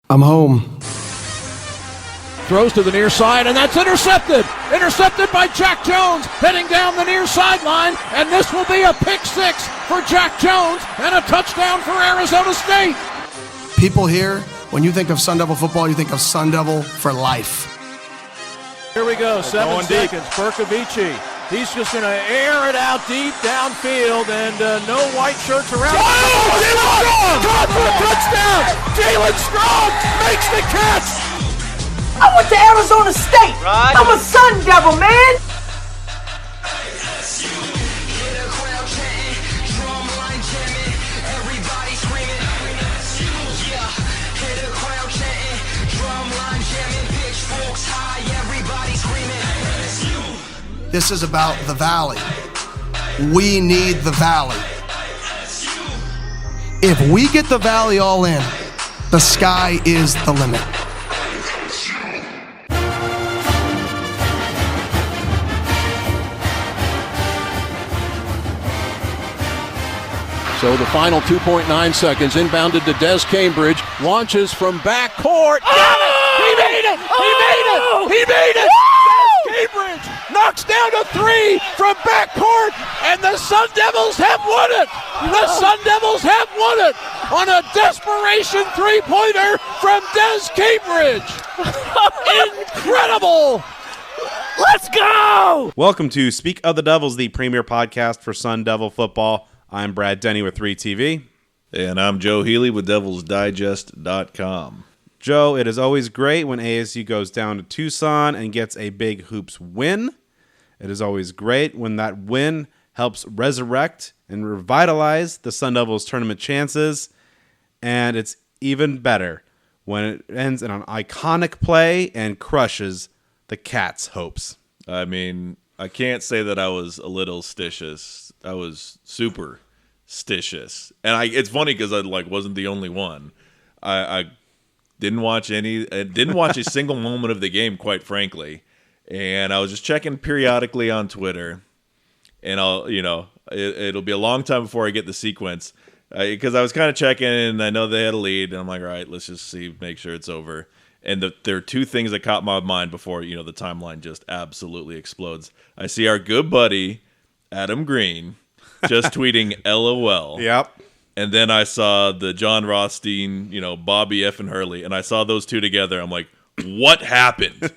I'm home. Throws to the near side, and that's intercepted. Intercepted by Jack Jones, heading down the near sideline, and this will be a pick six for Jack Jones and a touchdown for Arizona State. People here, when you think of Sun Devil football, you think of Sun Devil for life. Here we go, 7 seconds. Berkovici. He's just going to air it out deep downfield, and no white shirts around. Oh, Jalen Strong! Caught for a touchdown! Jalen Strong makes the catch! I went to Arizona State. Right. I'm a Sun Devil, man. This is about the Valley. We need the Valley. If we get the Valley all in, the sky is the limit. So the final 2.9 seconds, inbounded to GAMEbridge, launches from backcourt. Got it! He made it! He made it! He made it! GAMEbridge knocks down a three from backcourt, and the Sun Devils have won it! The Sun Devils have won it on a desperation three-pointer from GAMEbridge! Incredible! Let's go! Welcome to Speak of the Devils, the premier podcast for Sun Devil football. I'm Brad Denny with 3TV. And I'm Joe Healey with DevilsDigest.com. Joe, it is always great when ASU goes down to Tucson and gets a big hoops win. It is always great when that win helps resurrect and revitalize the Sun Devils' tournament chances. And it's even better when it ends in an iconic play and crushes the Cats' hopes. I mean, I can't say that I was a little stitious. I was super stitious. And it's funny because I wasn't the only one. I didn't watch a single moment of the game, quite frankly. And I was just checking periodically on Twitter. And it'll be a long time before I get the sequence. Because I was kind of checking and I know they had a lead. And I'm like, all right, let's just see, make sure it's over. And there are two things that caught my mind before, the timeline just absolutely explodes. I see our good buddy, Adam Green, just tweeting LOL. Yep. And then I saw the John Rothstein, Bobby F. and Hurley, and I saw those two together. I'm like, what happened?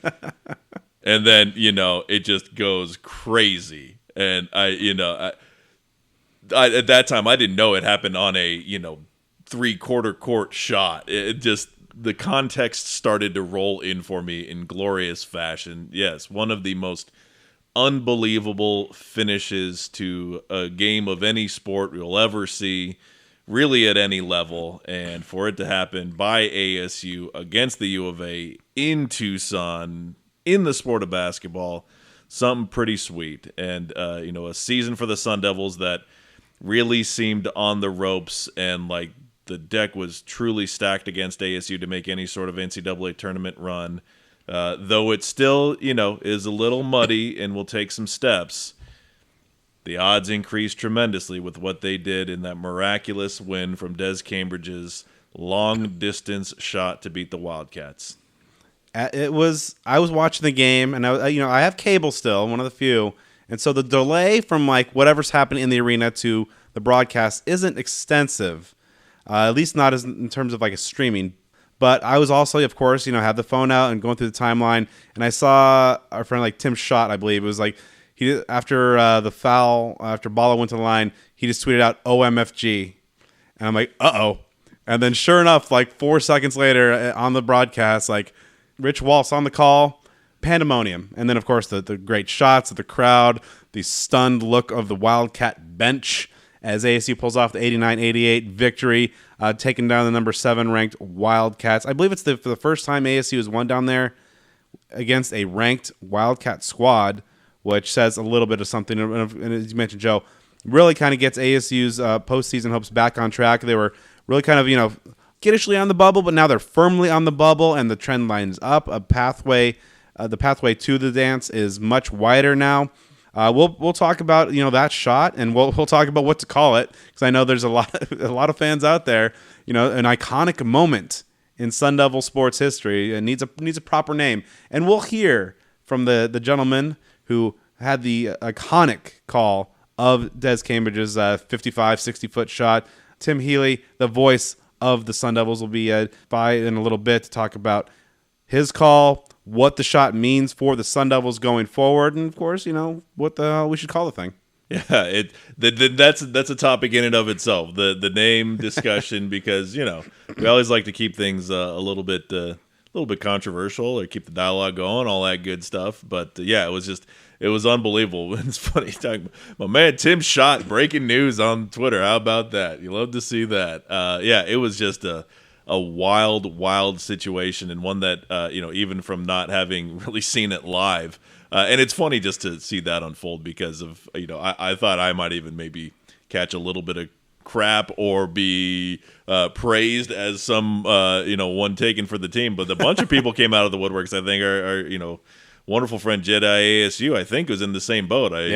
And then, it just goes crazy. And I at that time, I didn't know it happened on a, three-quarter court shot. It just, the context started to roll in for me in glorious fashion. Yes, one of the most unbelievable finishes to a game of any sport you'll ever see, really at any level. And for it to happen by ASU against the U of A in Tucson in the sport of basketball, something pretty sweet. And, a season for the Sun Devils that really seemed on the ropes and the deck was truly stacked against ASU to make any sort of NCAA tournament run. Though it still, is a little muddy and will take some steps, the odds increased tremendously with what they did in that miraculous win from GAMEbridge's long-distance shot to beat the Wildcats. I was watching the game, and I have cable still, one of the few, and so the delay from whatever's happening in the arena to the broadcast isn't extensive, at least not as in terms of a streaming. But I was also, of course, had the phone out and going through the timeline, and I saw our friend Tim Schott, I believe. It was he after the foul, after Bala went to the line, he just tweeted out OMFG, and I'm like, uh-oh. And then sure enough, 4 seconds later on the broadcast, Rich Waltz on the call, pandemonium. And then, of course, the great shots of the crowd, the stunned look of the Wildcat bench as ASU pulls off the 89-88 victory, taking down the number 7 ranked Wildcats. I believe it's for the first time ASU has won down there against a ranked Wildcat squad, which says a little bit of something. And as you mentioned, Joe, really kind of gets ASU's postseason hopes back on track. They were really kind of, giddishly on the bubble, but now they're firmly on the bubble, and the trend line is up. The pathway to the dance is much wider now. we'll talk about that shot, and we'll talk about what to call it, because I know there's a lot of fans out there. An iconic moment in Sun Devil sports history. It needs a proper name, and we'll hear from the gentleman who had the iconic call of Des Cambridge's 55, 60-foot shot. Tim Healey, the voice of the Sun Devils, will be by in a little bit to talk about his call, what the shot means for the Sun Devils going forward, and of course, what the hell we should call the thing. Yeah, that's a topic in and of itself. The name discussion, because we always like to keep things a little bit controversial, or keep the dialogue going, all that good stuff. But yeah, it was unbelievable. It's funny talking. My man Tim shot breaking news on Twitter. How about that? You love to see that. Yeah, it was just a wild situation, and one that even from not having really seen it live. And it's funny just to see that unfold, because of I thought I might even maybe catch a little bit of crap or be praised as some one taken for the team, but a bunch of people came out of the woodworks. I think our wonderful friend Jedi ASU, I think, was in the same boat. I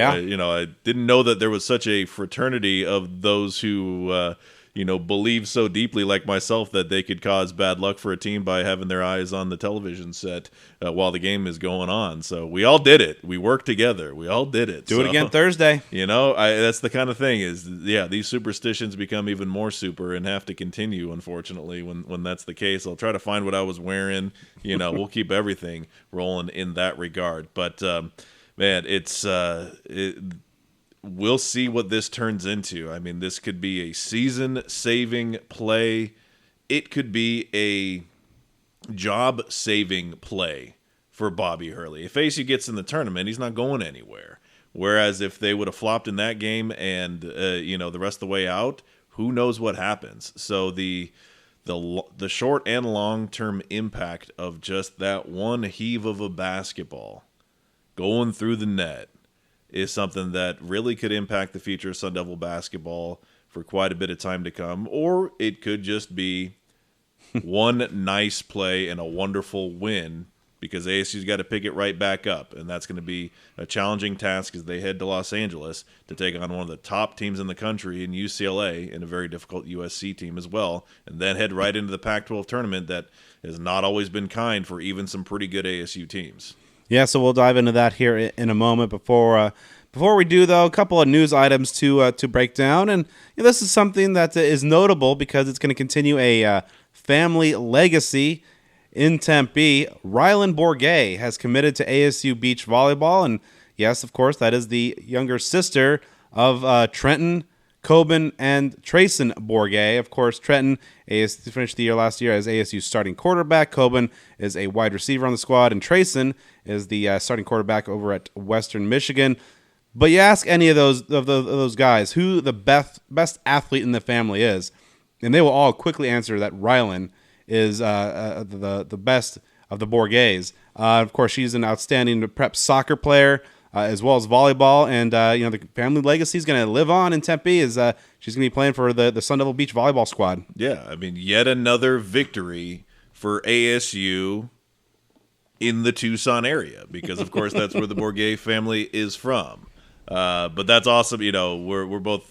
didn't know that there was such a fraternity of those who believe so deeply, like myself, that they could cause bad luck for a team by having their eyes on the television set while the game is going on. So we all did it. We worked together. We all did it. Do it again Thursday. That's the kind of thing these superstitions become even more super and have to continue, unfortunately, when that's the case. I'll try to find what I was wearing. We'll keep everything rolling in that regard. But, man, we'll see what this turns into. I mean, this could be a season-saving play. It could be a job-saving play for Bobby Hurley. If ASU gets in the tournament, he's not going anywhere. Whereas if they would have flopped in that game and the rest of the way out, who knows what happens. So the short and long-term impact of just that one heave of a basketball going through the net is something that really could impact the future of Sun Devil basketball for quite a bit of time to come. Or it could just be one nice play and a wonderful win, because ASU's got to pick it right back up. And that's going to be a challenging task as they head to Los Angeles to take on one of the top teams in the country in UCLA, and a very difficult USC team as well, and then head right into the Pac-12 tournament that has not always been kind for even some pretty good ASU teams. Yeah, so we'll dive into that here in a moment. Before we do, though, a couple of news items to break down. And this is something that is notable because it's going to continue a family legacy in Tempe. Rylan Bourget has committed to ASU beach volleyball. And yes, of course, that is the younger sister of Trenton, Coben, and Trayson Bourget. Of course, Trenton finished the year last year as ASU's starting quarterback. Coben is a wide receiver on the squad, and Trayson is the starting quarterback over at Western Michigan. But you ask any of those guys who the best athlete in the family is, and they will all quickly answer that Rylan is the best of the Bourgets. Of course, she's an outstanding prep soccer player, as well as volleyball, and the family legacy is going to live on in Tempe. She's going to be playing for the Sun Devil Beach volleyball squad. Yeah, I mean, yet another victory for ASU in the Tucson area, because of course that's where the Bourget family is from. But that's awesome. We're both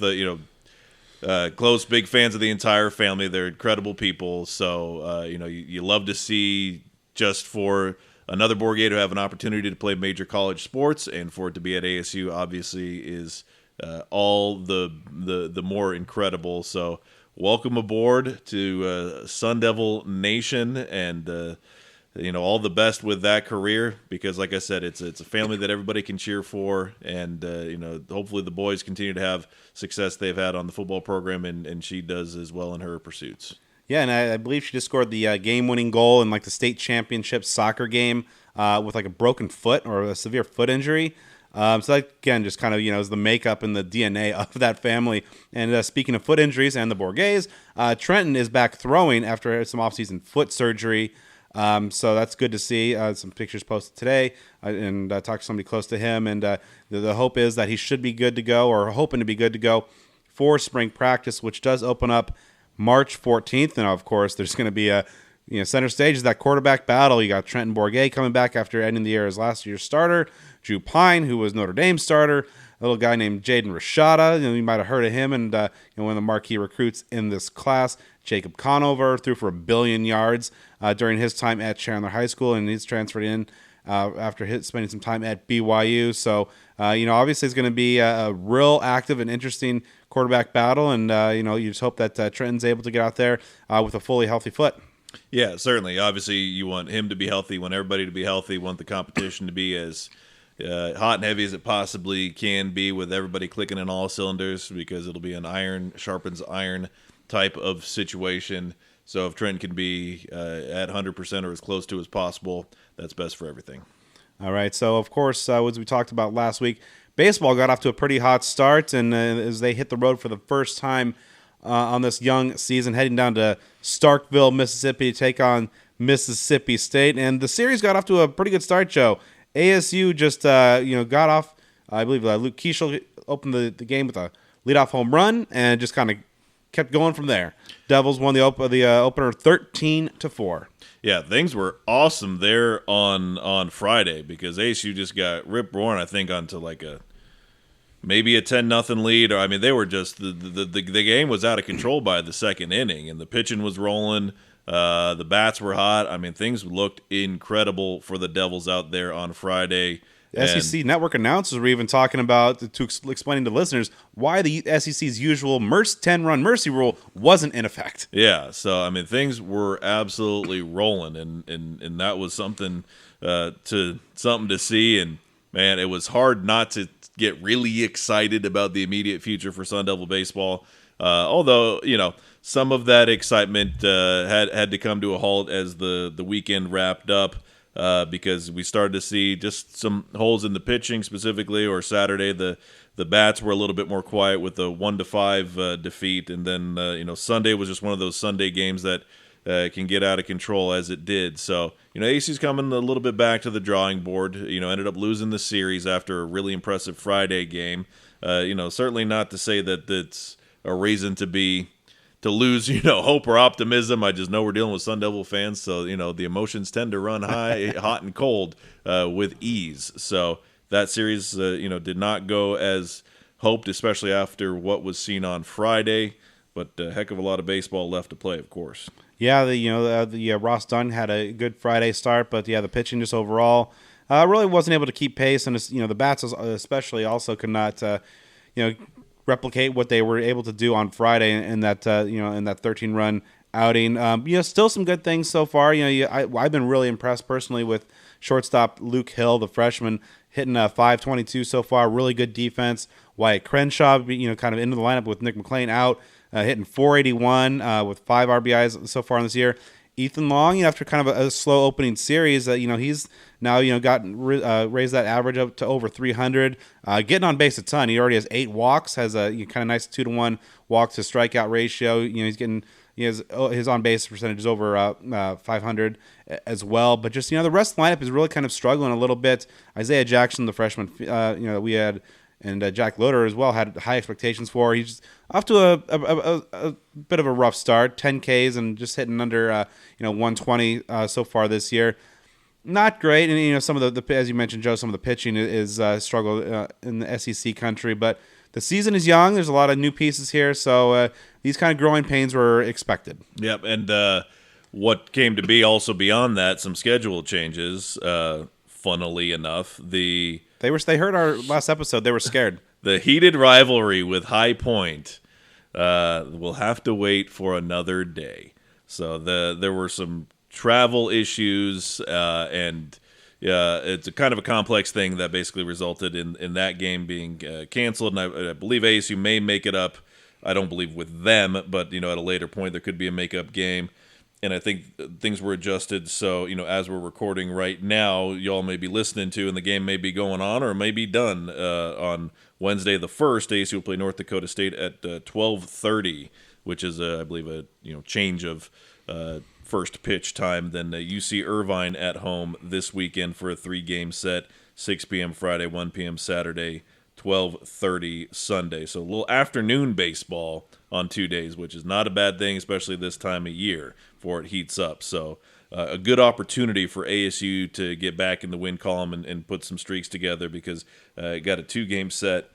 close, big fans of the entire family. They're incredible people. So you love to see, just for another Bourget to have an opportunity to play major college sports, and for it to be at ASU obviously is all the more incredible. So welcome aboard to Sun Devil Nation, and all the best with that career, because like I said, it's a family that everybody can cheer for, and hopefully the boys continue to have success they've had on the football program, and she does as well in her pursuits. Yeah, and I believe she just scored the game-winning goal in the state championship soccer game with a broken foot or a severe foot injury. So that, again, just kind of, is the makeup and the DNA of that family. And speaking of foot injuries and the Bourgets, Trenton is back throwing after some offseason foot surgery. So that's good to see. Some pictures posted today, and talked to somebody close to him. And the hope is that he should be good to go, or hoping to be good to go for spring practice, which does open up March 14th. And of course, there's going to be center stage is that quarterback battle. You got Trenton Bourguet coming back after ending the year as last year's starter. Drew Pine, who was Notre Dame's starter. A little guy named Jaden Rashada. You might have heard of him, and one of the marquee recruits in this class. Jacob Conover threw for 1 billion yards during his time at Chandler High School, and he's transferred in after spending some time at BYU. So, obviously it's going to be a real active and interesting quarterback battle, and, you just hope that Trenton's able to get out there with a fully healthy foot. Yeah, certainly. Obviously, you want him to be healthy, you want everybody to be healthy, you want the competition to be as hot and heavy as it possibly can be, with everybody clicking in all cylinders, because it'll be an iron sharpens iron type of situation. So if Trent can be at 100% or as close to as possible, that's best for everything. All right. So, of course, as we talked about last week, baseball got off to a pretty hot start, and as they hit the road for the first time on this young season, heading down to Starkville, Mississippi, to take on Mississippi State. And the series got off to a pretty good start, Joe. ASU just, got off. I believe Luke Keishel opened the game with a leadoff home run, and just kind of kept going from there. Devils won the opener 13-4. Yeah, things were awesome there on Friday, because ASU just got rip roaring, I think, onto like maybe a 10-0 lead. Or they were just the game was out of control by the second inning, and the pitching was rolling. The bats were hot. Things looked incredible for the Devils out there on Friday. SEC network announcers were even talking about, explaining to listeners why the SEC's usual 10-run mercy rule wasn't in effect. Yeah, so things were absolutely rolling, and that was something to see. And man, it was hard not to get really excited about the immediate future for Sun Devil baseball. Although some of that excitement had to come to a halt as the weekend wrapped up. Because we started to see just some holes in the pitching specifically, or Saturday the bats were a little bit more quiet with the 1-5 defeat, and then Sunday was just one of those Sunday games that can get out of control as it did. So AC's coming a little bit back to the drawing board. Ended up losing the series after a really impressive Friday game. Certainly not to say that it's a reason to lose, hope or optimism. I just know we're dealing with Sun Devil fans, so the emotions tend to run high, hot and cold with ease. So that series, did not go as hoped, especially after what was seen on Friday. But a heck of a lot of baseball left to play, of course. Yeah, the Ross Dunn had a good Friday start, but the pitching just overall really wasn't able to keep pace, and the bats especially also could not replicate what they were able to do on Friday in that 13-run outing. Still some good things so far. I've been really impressed personally with shortstop Luke Hill, the freshman, hitting a .522 so far. Really good defense. Wyatt Crenshaw, kind of into the lineup with Nick McLean out, hitting .481 with 5 RBIs so far in this year. Ethan Long, after kind of a slow opening series, he's now raised that average up to over 300, getting on base a ton. He already has 8 walks, has a kind of nice 2-to-1 walk to strikeout ratio. He has his on base percentage is over 500 as well. But just the rest of the lineup is really kind of struggling a little bit. Isaiah Jackson, the freshman, we had. And Jack Loader as well had high expectations for. He's off to a bit of a rough start, 10 Ks and just hitting under 120 so far this year. Not great, and some of the as you mentioned, Joe, some of the pitching is struggled in the SEC country. But the season is young. There's a lot of new pieces here, so these kind of growing pains were expected. Yep, and what came to be also beyond that, some schedule changes. Funnily enough, They heard our last episode. They were scared. The heated rivalry with High Point will have to wait for another day. So there were some travel issues, and it's a kind of a complex thing that basically resulted in that game being canceled. And I believe ASU may make it up. I don't believe with them, but at a later point there could be a make-up game. And I think things were adjusted, so, as we're recording right now, y'all may be listening to, and the game may be going on or may be done on Wednesday the 1st. ASU will play North Dakota State at 12:30, which is, I believe, a change of first pitch time. Then UC Irvine at home this weekend for a 3-game set, 6 p.m. Friday, 1 p.m. Saturday, 12:30 Sunday. So a little afternoon baseball on 2 days, which is not a bad thing, especially this time of year before it heats up. So a good opportunity for ASU to get back in the win column and put some streaks together, because it got a 2-game set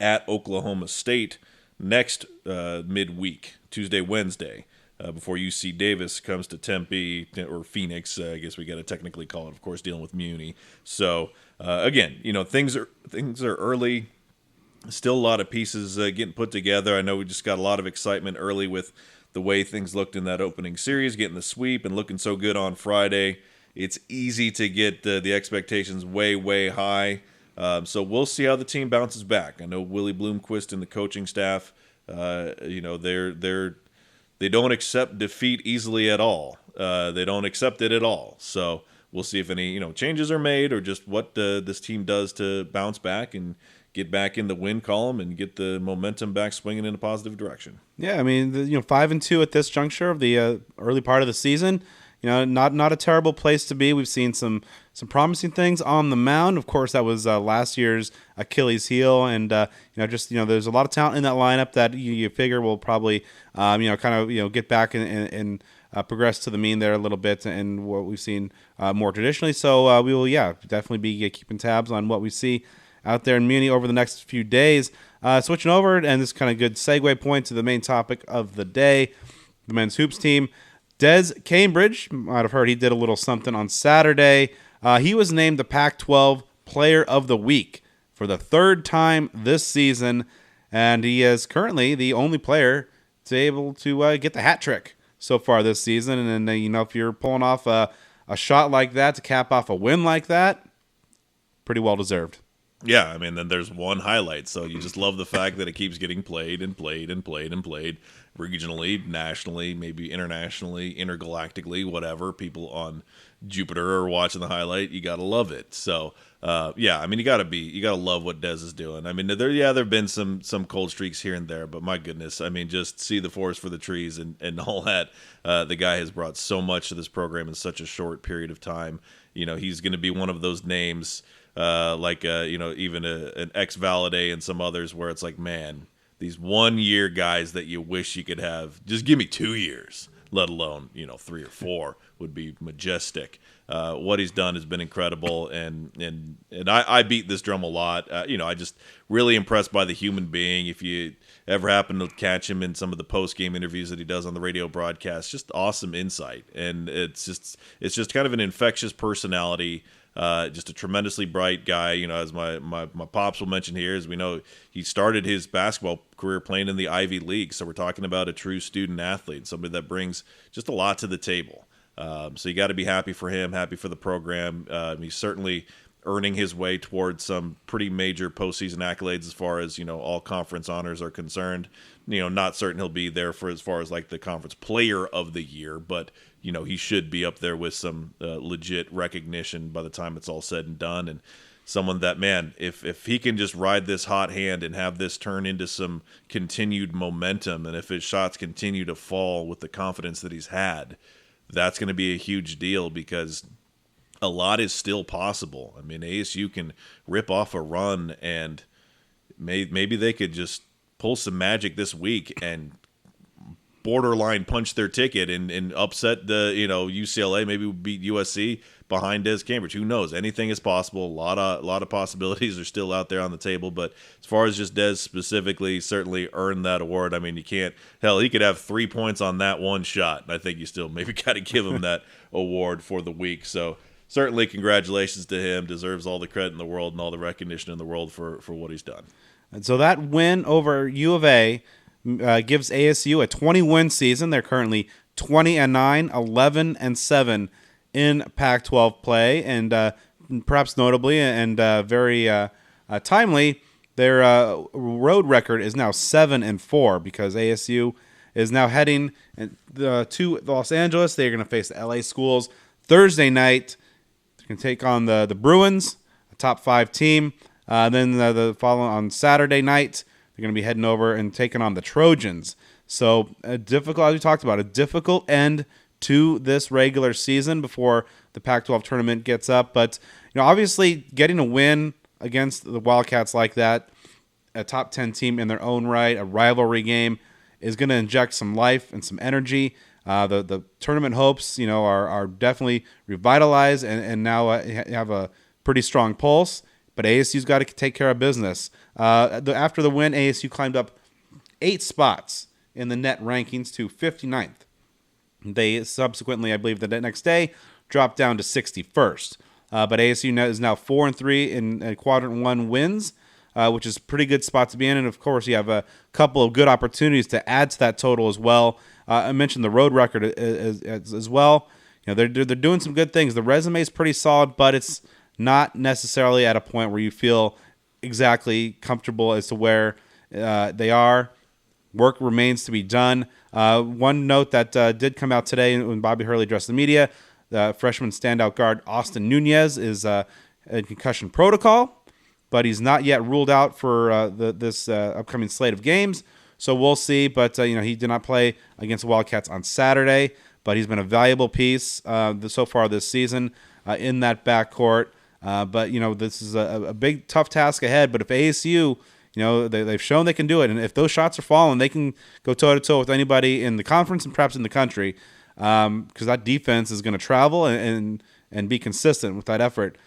at Oklahoma State next midweek, Tuesday, Wednesday, before UC Davis comes to Tempe or Phoenix. I guess we got to technically call it, of course, dealing with Muni. So again, things are early. Still a lot of pieces getting put together. I know we just got a lot of excitement early with the way things looked in that opening series, getting the sweep and looking so good on Friday. It's easy to get the expectations way, way high. So we'll see how the team bounces back. I know Willie Bloomquist and the coaching staff, they don't accept defeat easily at all. They don't accept it at all. So we'll see if any changes are made, or just what this team does to bounce back and get back in the win column and get the momentum back swinging in a positive direction. Yeah, I mean, 5-2 at this juncture of the early part of the season. Not a terrible place to be. We've seen some promising things on the mound. Of course, that was last year's Achilles heel, and there's a lot of talent in that lineup that you figure will probably get back and progress to the mean there a little bit, and what we've seen more traditionally. So we will definitely be keeping tabs on what we see out there in Muni over the next few days. Switching over, and this kind of good segue point to the main topic of the day, the men's hoops team. Des Cambridge, might have heard he did a little something on Saturday. He was named the Pac-12 Player of the Week for the 3rd time this season, and he is currently the only player to able to get the hat trick so far this season. And then, if you're pulling off a shot like that to cap off a win like that, pretty well deserved. Yeah, I mean, then there's one highlight, so you just love the fact that it keeps getting played and played and played and played regionally, nationally, maybe internationally, intergalactically, whatever. People on Jupiter are watching the highlight. You got to love it. So, I mean, you got to love what Des is doing. I mean, there have been some cold streaks here and there, but my goodness, I mean, just see the forest for the trees and all that. The guy has brought so much to this program in such a short period of time. He's going to be one of those names, even an ex-Valade and some others, where it's like, man, these 1-year guys that you wish you could have, just give me 2 years, let alone 3 or 4 would be majestic. What he's done has been incredible, and I beat this drum a lot. I just really impressed by the human being. If you ever happen to catch him in some of the post-game interviews that he does on the radio broadcast, just awesome insight, and it's just kind of an infectious personality. Just a tremendously bright guy. As my pops will mention here, as we know, he started his basketball career playing in the Ivy League. So we're talking about a true student athlete, somebody that brings just a lot to the table. So you got to be happy for him, happy for the program. He's certainly earning his way towards some pretty major postseason accolades as far as all conference honors are concerned. Not certain he'll be there for as far as like the conference player of the year, but he should be up there with some legit recognition by the time it's all said and done. And someone that, man, if he can just ride this hot hand and have this turn into some continued momentum, and if his shots continue to fall with the confidence that he's had, that's going to be a huge deal, because a lot is still possible. I mean, ASU can rip off a run, and maybe they could just pull some magic this week and borderline punch their ticket and upset the UCLA, maybe beat USC behind Des Cambridge. Who knows? Anything is possible. A lot of possibilities are still out there on the table. But as far as just Des specifically, certainly earned that award. I mean, he could have 3 points on that one shot, and I think you still maybe got to give him that award for the week. So certainly congratulations to him. Deserves all the credit in the world and all the recognition in the world for what he's done. And so that win over U of A gives ASU a 20-win season. They're currently 20-9, 11-7 in Pac-12 play, and perhaps notably and very timely, their road record is now 7-4, because ASU is now heading to Los Angeles. They're going to face the LA schools Thursday night. They're going to take on the Bruins, a top 5 team. Then the following on Saturday night, they're going to be heading over and taking on the Trojans. So as we talked about, a difficult end to this regular season before the Pac-12 tournament gets up. But obviously, getting a win against the Wildcats like that, a top 10 team in their own right, a rivalry game, is going to inject some life and some energy. The tournament hopes, are definitely revitalized and now have a pretty strong pulse. But ASU's got to take care of business. After the win, ASU climbed up 8 spots in the net rankings to 59th. They subsequently, I believe, the next day dropped down to 61st. But ASU is now 4-3 in Quadrant 1 wins, which is a pretty good spot to be in. And, of course, you have a couple of good opportunities to add to that total as well. I mentioned the road record as well. They're doing some good things. The resume is pretty solid, but it's not necessarily at a point where you feel exactly comfortable as to where they are. Work remains to be done. One note that did come out today when Bobby Hurley addressed the media, freshman standout guard Austin Nunez is in concussion protocol, but he's not yet ruled out for this upcoming slate of games. So we'll see. But he did not play against the Wildcats on Saturday, but he's been a valuable piece so far this season in that backcourt. But this is a big, tough task ahead. But if ASU, they've shown they can do it, and if those shots are falling, they can go toe-to-toe with anybody in the conference and perhaps in the country, because that defense is going to travel and be consistent with that effort.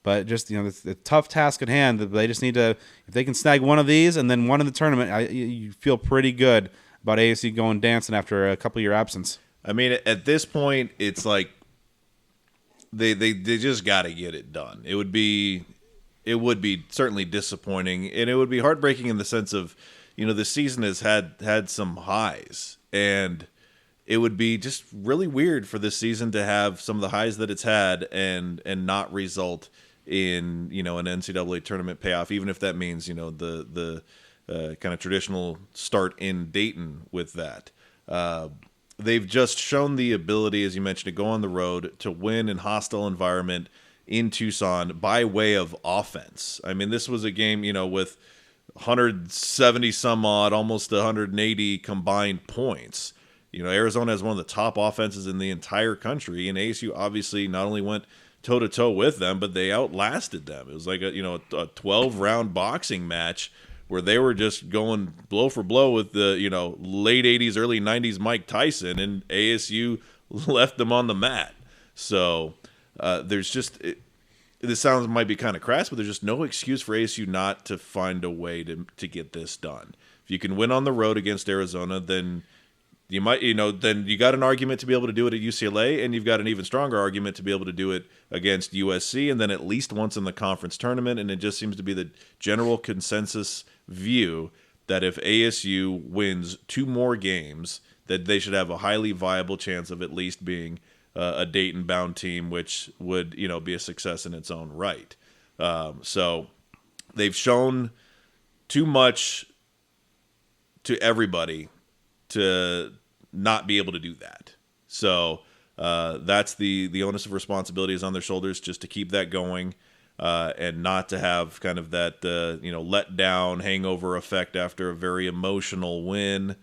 But just, it's a tough task at hand. They just need to, if they can snag one of these and then one in the tournament, you feel pretty good about ASU going dancing after a couple-year absence. I mean, at this point, it's like they just got to get it done. It would be certainly disappointing, and it would be heartbreaking in the sense of, the season has had some highs, and it would be just really weird for this season to have some of the highs that it's had and not result in, an NCAA tournament payoff, even if that means, the kind of traditional start in Dayton with that. They've just shown the ability, as you mentioned, to go on the road, to win in hostile environment in Tucson by way of offense. I mean, this was a game, with 170 some odd, almost 180 combined points. Arizona has one of the top offenses in the entire country, and ASU obviously not only went toe-to-toe with them, but they outlasted them. It was like a 12-round boxing match where they were just going blow for blow with the, late 80s, early 90s Mike Tyson, and ASU left them on the mat. So there's just this might be kind of crass, but there's just no excuse for ASU not to find a way to get this done. If you can win on the road against Arizona, then you might, then you got an argument to be able to do it at UCLA, and you've got an even stronger argument to be able to do it against USC, and then at least once in the conference tournament. And it just seems to be the general consensus view that if ASU wins 2 more games, that they should have a highly viable chance of at least being a Dayton-bound team, which would, be a success in its own right. So they've shown too much to everybody to not be able to do that. So that's the onus of responsibility is on their shoulders, just to keep that going and not to have kind of that let down hangover effect after a very emotional win.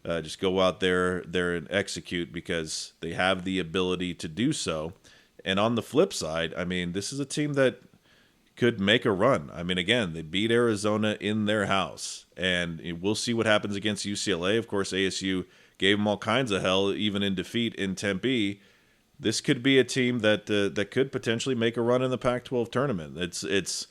Just go out there and execute, because they have the ability to do so. And on the flip side, I mean, this is a team that could make a run. I mean, again, they beat Arizona in their house, and we'll see what happens against UCLA. Of course, ASU gave them all kinds of hell, even in defeat in Tempe. This could be a team that could potentially make a run in the Pac-12 tournament. It's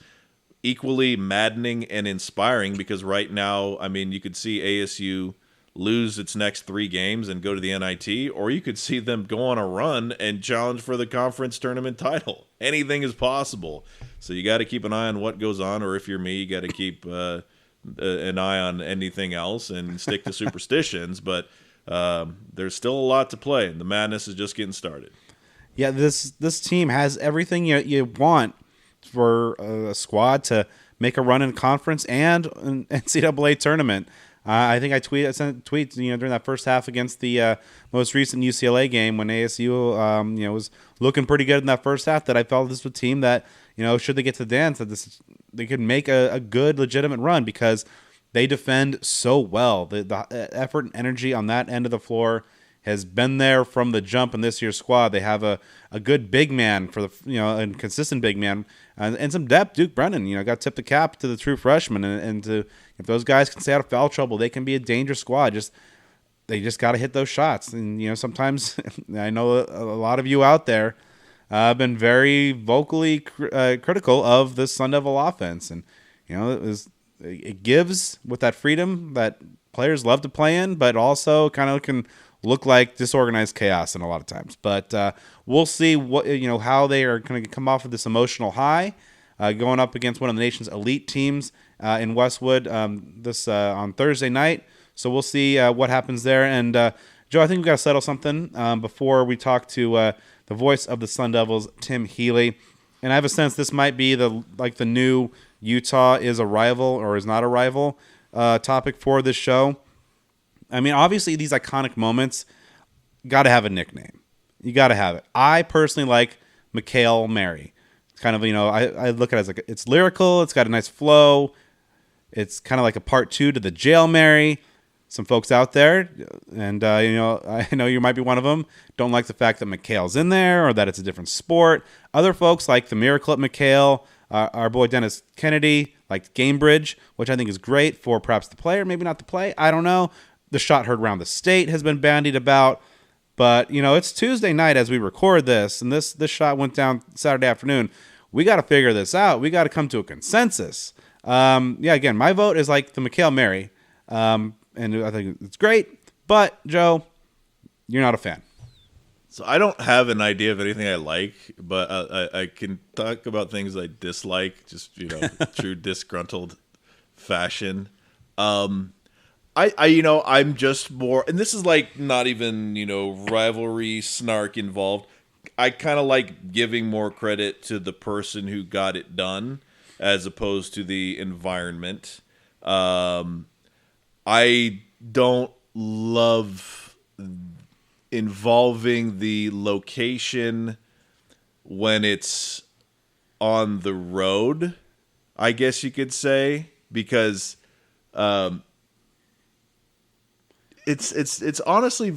equally maddening and inspiring, because right now, I mean, you could see ASU lose its next 3 games and go to the NIT, or you could see them go on a run and challenge for the conference tournament title. Anything is possible. So you got to keep an eye on what goes on, or if you're me, you got to keep an eye on anything else and stick to superstitions. But there's still a lot to play, and the madness is just getting started. Yeah, this team has everything you want for a squad to make a run in conference and an NCAA tournament. I think I sent tweets during that first half against the most recent UCLA game when ASU was looking pretty good in that first half, that I felt this was a team that should they get to the dance, that they could make a good legitimate run, because they defend so well. The effort and energy on that end of the floor has been there from the jump in this year's squad. They have a good big man for the and consistent big man and some depth. Duke Brennan got to tip the cap to the true freshman, and to, if those guys can stay out of foul trouble, they can be a dangerous squad. Just they just got to hit those shots. And, sometimes I know a lot of you out there have been very vocally critical of the Sun Devil offense. And, it gives with that freedom that players love to play in, but also kind of can look like disorganized chaos in a lot of times. But we'll see how they are going to come off of this emotional high, going up against one of the nation's elite teams in Westwood on Thursday night. So we'll see what happens there. And Joe, I think we've got to settle something before we talk to the voice of the Sun Devils, Tim Healey. And I have a sense this might be the new Utah is a rival or is not a rival topic for this show. I mean, obviously these iconic moments got to have a nickname. You got to have it. I personally like McKale Mary. It's kind of, I look at it as it's lyrical. It's got a nice flow. It's kind of like a part 2 to the Jail Mary. Some folks out there, and I know you might be one of them, don't like the fact that McKale's in there or that it's a different sport. Other folks like the Miracle at McKale. Our boy Dennis Kennedy liked GAMEbridge, which I think is great for perhaps the player, maybe not the play. I don't know. The shot heard around the state has been bandied about. But, it's Tuesday night as we record this, and this shot went down Saturday afternoon. We got to figure this out. We got to come to a consensus. Again, my vote is like the McKale Mary, and I think it's great. But, Joe, you're not a fan. So I don't have an idea of anything I like, but I can talk about things I dislike, just true disgruntled fashion. I'm just more, and this is like not even rivalry snark involved. I kind of like giving more credit to the person who got it done as opposed to the environment. I don't love involving the location when it's on the road, I guess you could say, because it's honestly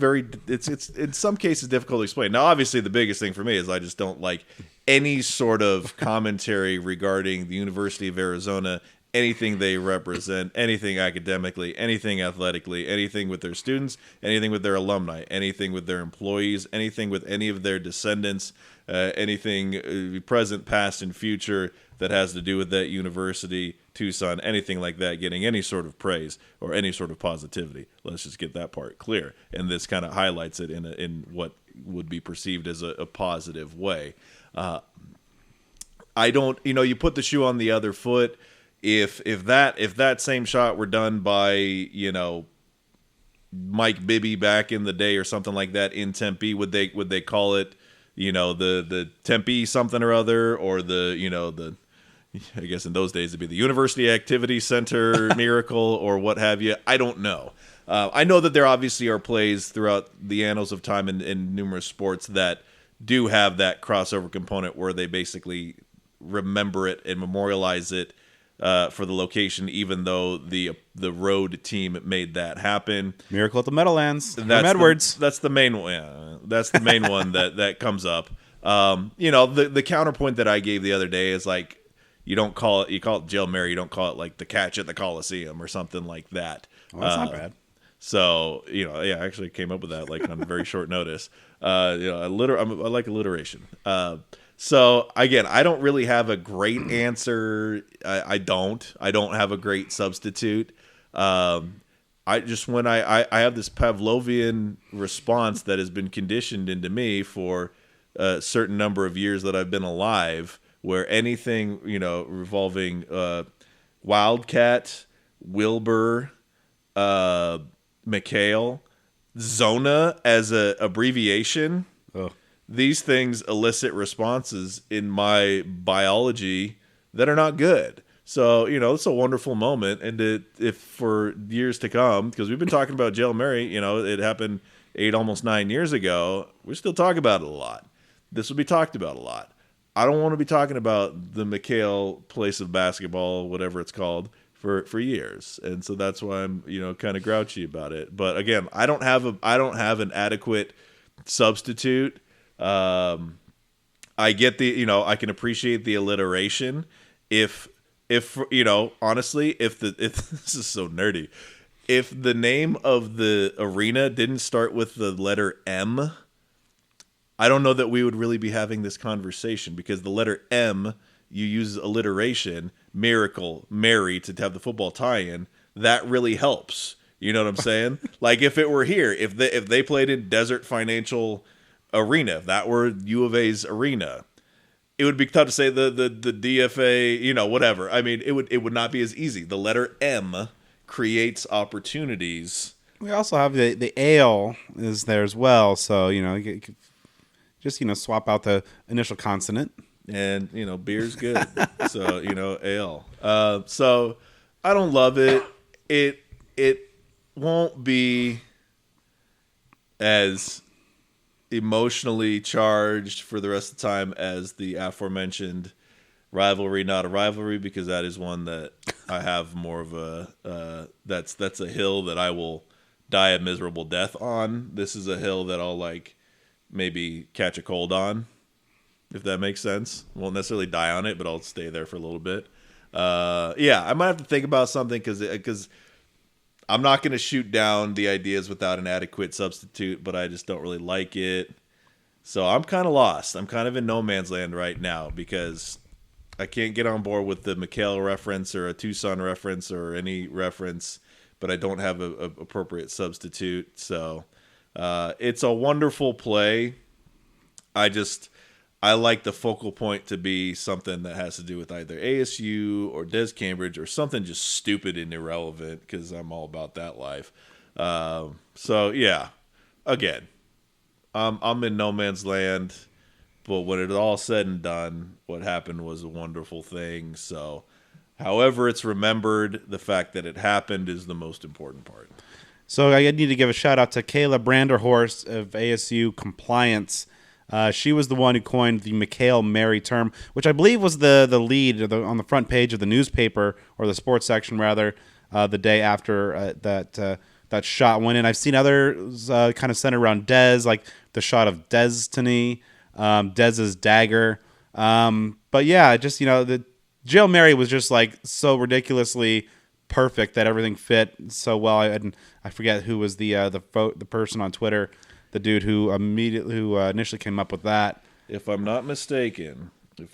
it's in some cases difficult to explain. Now, obviously, the biggest thing for me is I just don't like any sort of commentary regarding the University of Arizona, anything they represent, anything academically, anything athletically, anything with their students, anything with their alumni, anything with their employees, anything with any of their descendants, anything present, past, and future that has to do with that university, Tucson, anything like that, getting any sort of praise or any sort of positivity. Let's just get that part clear. And this kind of highlights it in what would be perceived as a positive way. I don't, you put the shoe on the other foot. If that same shot were done by, Mike Bibby back in the day or something like that in Tempe, would they call it, the Tempe something or other, or the I guess in those days it'd be the University Activity Center Miracle or what have you. I don't know. I know that there obviously are plays throughout the annals of time in numerous sports that do have that crossover component where they basically remember it and memorialize it for the location, even though the road team made that happen. Miracle at the Meadowlands. Edwards. That's the main one. Yeah, that's the main one that comes up. The counterpoint that I gave the other day is like, you call it Jail Mary. You don't call it like the catch at the Coliseum or something like that. Well, that's not bad. So, I actually came up with that like on very short notice. I like alliteration. So again, I don't really have a great answer. I don't have a great substitute. I have this Pavlovian response that has been conditioned into me for a certain number of years that I've been alive, where anything, revolving Wildcat, Wilbur, McKale, Zona as a abbreviation. Oh. These things elicit responses in my biology that are not good. So, it's a wonderful moment. And if for years to come, because we've been talking about Jail Mary, it happened 8, almost 9 years ago. We still talk about it a lot. This will be talked about a lot. I don't want to be talking about the McKale place of basketball, whatever it's called, for years. And so that's why I'm, kind of grouchy about it. But again, I don't have an adequate substitute. I get I can appreciate the alliteration. If honestly, if this is so nerdy, if the name of the arena didn't start with the letter M, I don't know that we would really be having this conversation, because the letter M, you use alliteration, Miracle, Mary, to have the football tie-in. That really helps. You know what I'm saying? Like, if it were here, if they played in Desert Financial Arena, if that were U of A's arena, it would be tough to say the DFA, whatever. I mean, it would not be as easy. The letter M creates opportunities. We also have the ale is there as well, so you could just swap out the initial consonant, and beer's good. So ale. So I don't love it. It won't be as emotionally charged for the rest of the time as the aforementioned rivalry, not a rivalry, because that is one that I have more of a that's a hill that I will die a miserable death on. This is a hill that I'll maybe catch a cold on, if that makes sense. Won't necessarily die on it, but I'll stay there for a little bit. I might have to think about something, because I'm not going to shoot down the ideas without an adequate substitute, but I just don't really like it. So I'm kind of lost. I'm kind of in no man's land right now, because I can't get on board with the McKale reference or a Tucson reference or any reference, but I don't have a appropriate substitute. So it's a wonderful play. I like the focal point to be something that has to do with either ASU or Des Cambridge, or something just stupid and irrelevant, because I'm all about that life. So yeah, again, I'm in no man's land, but when it's all said and done, what happened was a wonderful thing. So however it's remembered, the fact that it happened is the most important part. So I need to give a shout out to Kayla Branderhorst of ASU Compliance. She was the one who coined the McKale Mary term, which I believe was the lead on the front page of the newspaper, or the sports section rather, the day after that shot went in. I've seen others kind of centered around Dez, like the shot of Destiny, Dez's dagger. But yeah, just the Jail Mary was just so ridiculously perfect that everything fit so well. I forget who was the person on Twitter. The dude who initially came up with that. If I'm not mistaken, I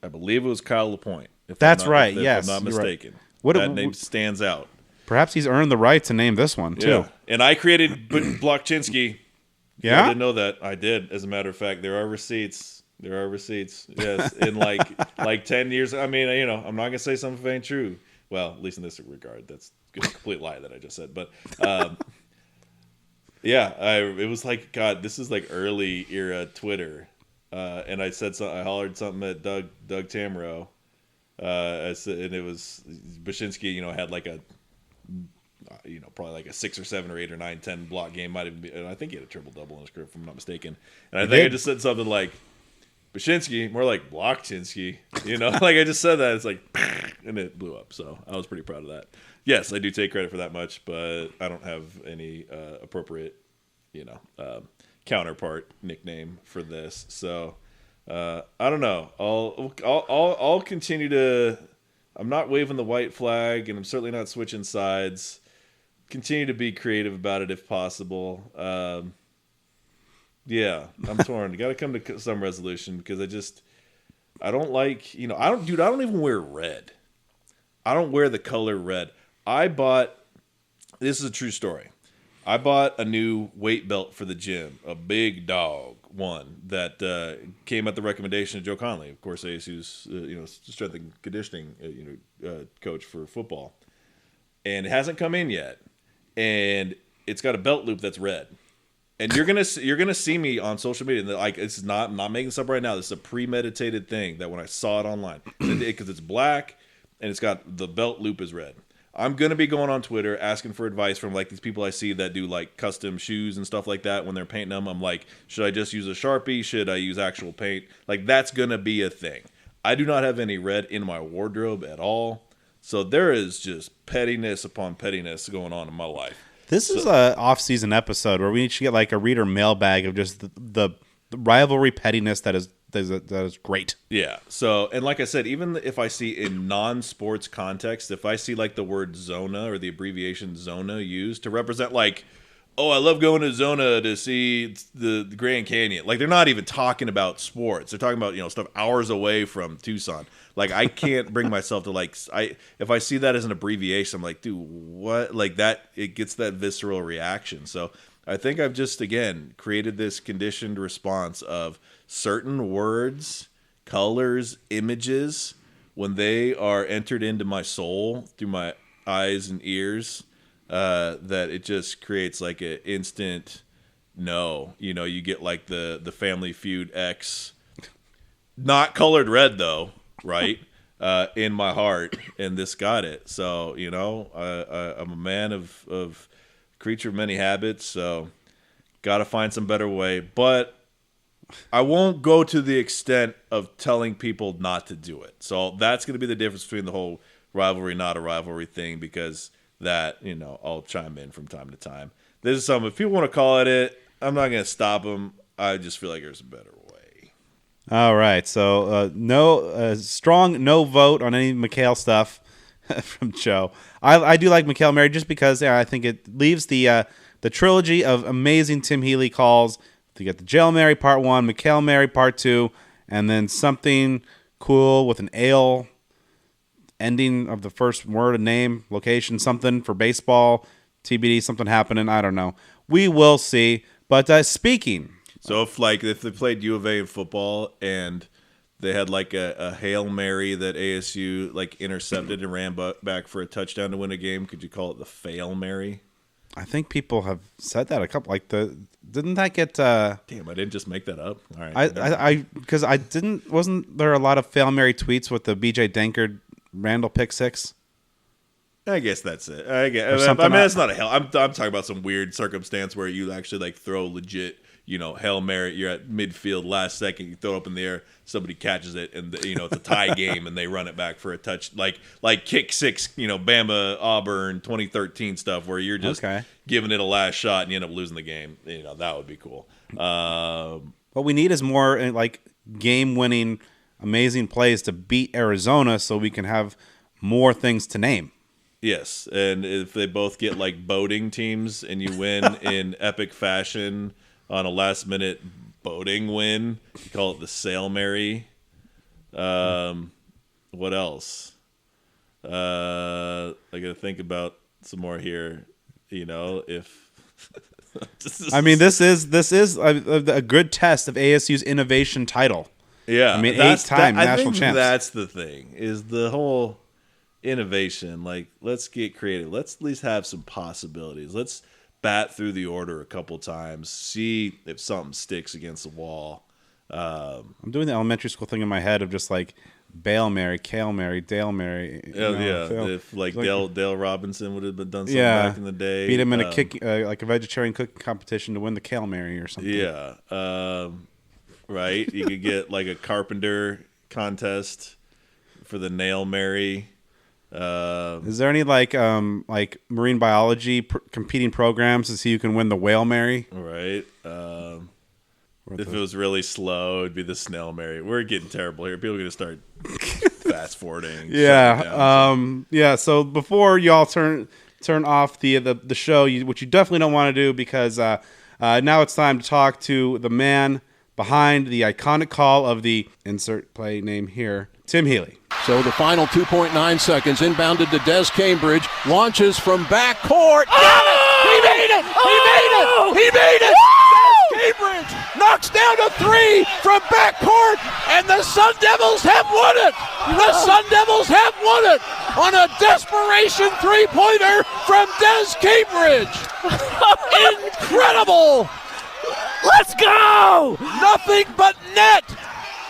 believe it was Kyle LaPointe. That's right. Yes, if I'm not mistaken. Right. That name stands out. Perhaps he's earned the right to name this one too. Yeah. And I created Blockchinsky. Yeah, I didn't know that. I did. As a matter of fact, there are receipts. Yes, in like 10 years. I mean, I'm not gonna say something that ain't true. Well, at least in this regard, that's a complete lie that I just said. But it was God, this is early era Twitter, and I said something. I hollered something at Doug Tamro. I said, and it was Bashinsky. Had probably a 6 or 7 or 8 or 9, 10 block game. Might have been, and I think he had a triple double in his career, if I'm not mistaken. And I think I just said something like Bashinsky, more like Blockchinsky. I just said that. It's and it blew up. So I was pretty proud of that. Yes, I do take credit for that much, but I don't have any appropriate, counterpart nickname for this. So I don't know. I'll continue to. I'm not waving the white flag, and I'm certainly not switching sides. Continue to be creative about it if possible. Yeah, I'm torn. Got to come to some resolution, because I don't like, I don't even wear red. I don't wear the color red. This is a true story. I bought a new weight belt for the gym, a big dog one that came at the recommendation of Joe Conley, of course, ASU's strength and conditioning coach for football, and it hasn't come in yet, and it's got a belt loop that's red, and you're gonna see me on social media. And I'm not making this up right now. This is a premeditated thing that when I saw it online, because it's black and it's got the belt loop is red. I'm going to be going on Twitter asking for advice from these people I see that do custom shoes and stuff like that when they're painting them. I'm like, should I just use a Sharpie? Should I use actual paint? That's going to be a thing. I do not have any red in my wardrobe at all. So there is just pettiness upon pettiness going on in my life. This is a off-season episode where we should get a reader mailbag of just the rivalry pettiness that is is great. Yeah. So, and like I said, even if I see in non-sports context, if I see like the word Zona or the abbreviation Zona used to represent like, oh, I love going to Zona to see the Grand Canyon. Like, they're not even talking about sports. They're talking about, stuff hours away from Tucson. Like, I can't bring myself to if I see that as an abbreviation, I'm like, dude, what? Like that, it gets that visceral reaction. So I think I've just, again, created this conditioned response of certain words, colors, images, when they are entered into my soul through my eyes and ears, that it just creates like an instant no. You get like the Family Feud X, not colored red though, right? In my heart, and this got it. So I'm a man of creature of many habits, so got to find some better way. But I won't go to the extent of telling people not to do it. So that's going to be the difference between the whole rivalry, not a rivalry thing, because that, I'll chime in from time to time. This is something, if people want to call it, I'm not going to stop them. I just feel like there's a better way. All right. So strong no vote on any McKale stuff from Joe. I do like McKale Mary just because I think it leaves the trilogy of amazing Tim Healey calls. You get the Jail Mary Part 1, McKale Mary Part 2, and then something cool with an ale ending of the first word, a name, location, something for baseball, TBD, something happening. I don't know. We will see. But speaking. So if they played U of A in football and they had like a Hail Mary that ASU like intercepted and ran back for a touchdown to win a game, could you call it the Fail Mary? I think people have said that a couple. Didn't that get? Damn, I didn't just make that up. All right, because I didn't. Wasn't there a lot of Fail Mary tweets with the BJ Dankard Randall pick six? I guess that's it. I mean, that's not a hell. I'm talking about some weird circumstance where you actually like throw legit, Hail Mary. You're at midfield, last second, you throw it up in the air, somebody catches it, and it's a tie game, and they run it back for a touch, like kick six, Bama Auburn 2013 stuff, where you're just giving it a last shot and you end up losing the game. That would be cool. What we need is more like game-winning, amazing plays to beat Arizona, so we can have more things to name. Yes, and if they both get like boating teams and you win in epic fashion on a last-minute boating win, you call it the Sail Mary. What else? I got to think about some more here. If I mean, this is a good test of ASU's innovation title. Yeah, I mean, 8-time national champs. That's the thing, is the whole innovation. Like, let's get creative. Let's at least have some possibilities. Let's bat through the order a couple times, see if something sticks against the wall. I'm doing the elementary school thing in my head of just like Bail Mary, Kale Mary, Dale Mary. If like Dale Robinson would have been done something back in the day. Beat him in a kick, like a vegetarian cooking competition to win the Kale Mary or something. Yeah. Right? You could get like a carpenter contest for the Nail Mary. Is there any like marine biology competing programs to see who can win the Whale Mary? Right. If it was really slow, it'd be the Snail Mary. We're getting terrible here. People are gonna start fast forwarding. Yeah. So before y'all turn off the show, which you definitely don't want to do, because now it's time to talk to the man behind the iconic call of the insert play name here, Tim Healey. So the final 2.9 seconds, inbounded to GAMEbridge, launches from backcourt. Got it! He made it! He made it! He made it! GAMEbridge knocks down a three from backcourt, and the Sun Devils have won it! The Sun Devils have won it on a desperation three-pointer from GAMEbridge! Incredible! Let's go! Nothing but net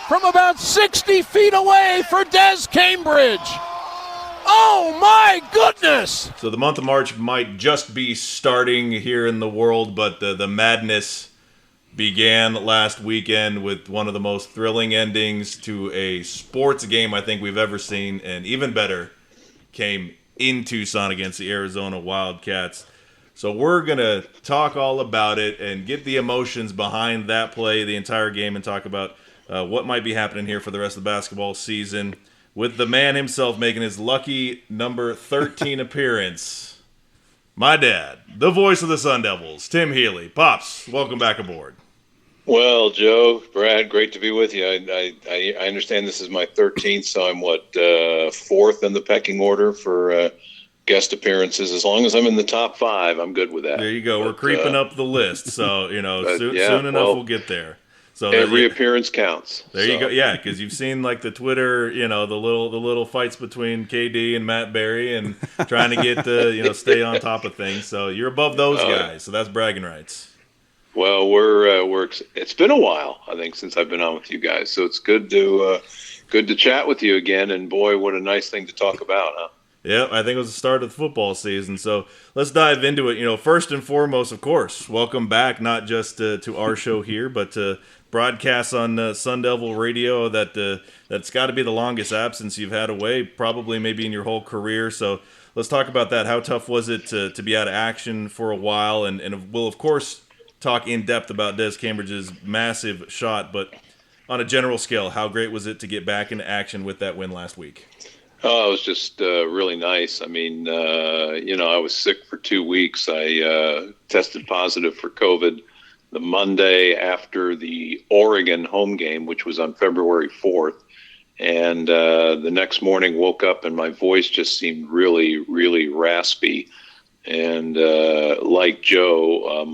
from about 60 feet away for GAMEbridge. Oh my goodness! So the month of March might just be starting here in the world, but the madness began last weekend with one of the most thrilling endings to a sports game I think we've ever seen, and even better, came in Tucson against the Arizona Wildcats. So we're going to talk all about it and get the emotions behind that play, the entire game, and talk about what might be happening here for the rest of the basketball season, with the man himself making his lucky number 13 appearance. My dad, the voice of the Sun Devils, Tim Healey. Pops, welcome back aboard. Well, Joe, Brad, great to be with you. I understand this is my 13th, so I'm fourth in the pecking order for guest appearances. As long as I'm in the top 5, I'm good with that. There you go. We're creeping up the list, so soon enough we'll get there. So every appearance counts. There you go. Yeah, because you've seen like the Twitter, the little fights between KD and Matt Berry, and trying to get stay on top of things. So you're above those guys. So that's bragging rights. Well, it's been a while, I think, since I've been on with you guys. So it's good to chat with you again. And boy, what a nice thing to talk about, huh? Yeah, I think it was the start of the football season. So let's dive into it. First and foremost, of course, welcome back, not just to our show here, but to broadcasts on Sun Devil Radio. That's got to be the longest absence you've had away, probably maybe in your whole career. So let's talk about that. How tough was it to be out of action for a while? And we'll, of course, talk in depth about Des Cambridge's massive shot, but on a general scale, how great was it to get back into action with that win last week? Oh, it was just really nice. I mean, I was sick for 2 weeks. I tested positive for COVID the Monday after the Oregon home game, which was on February 4th. And the next morning woke up and my voice just seemed really, really raspy. And like Joe,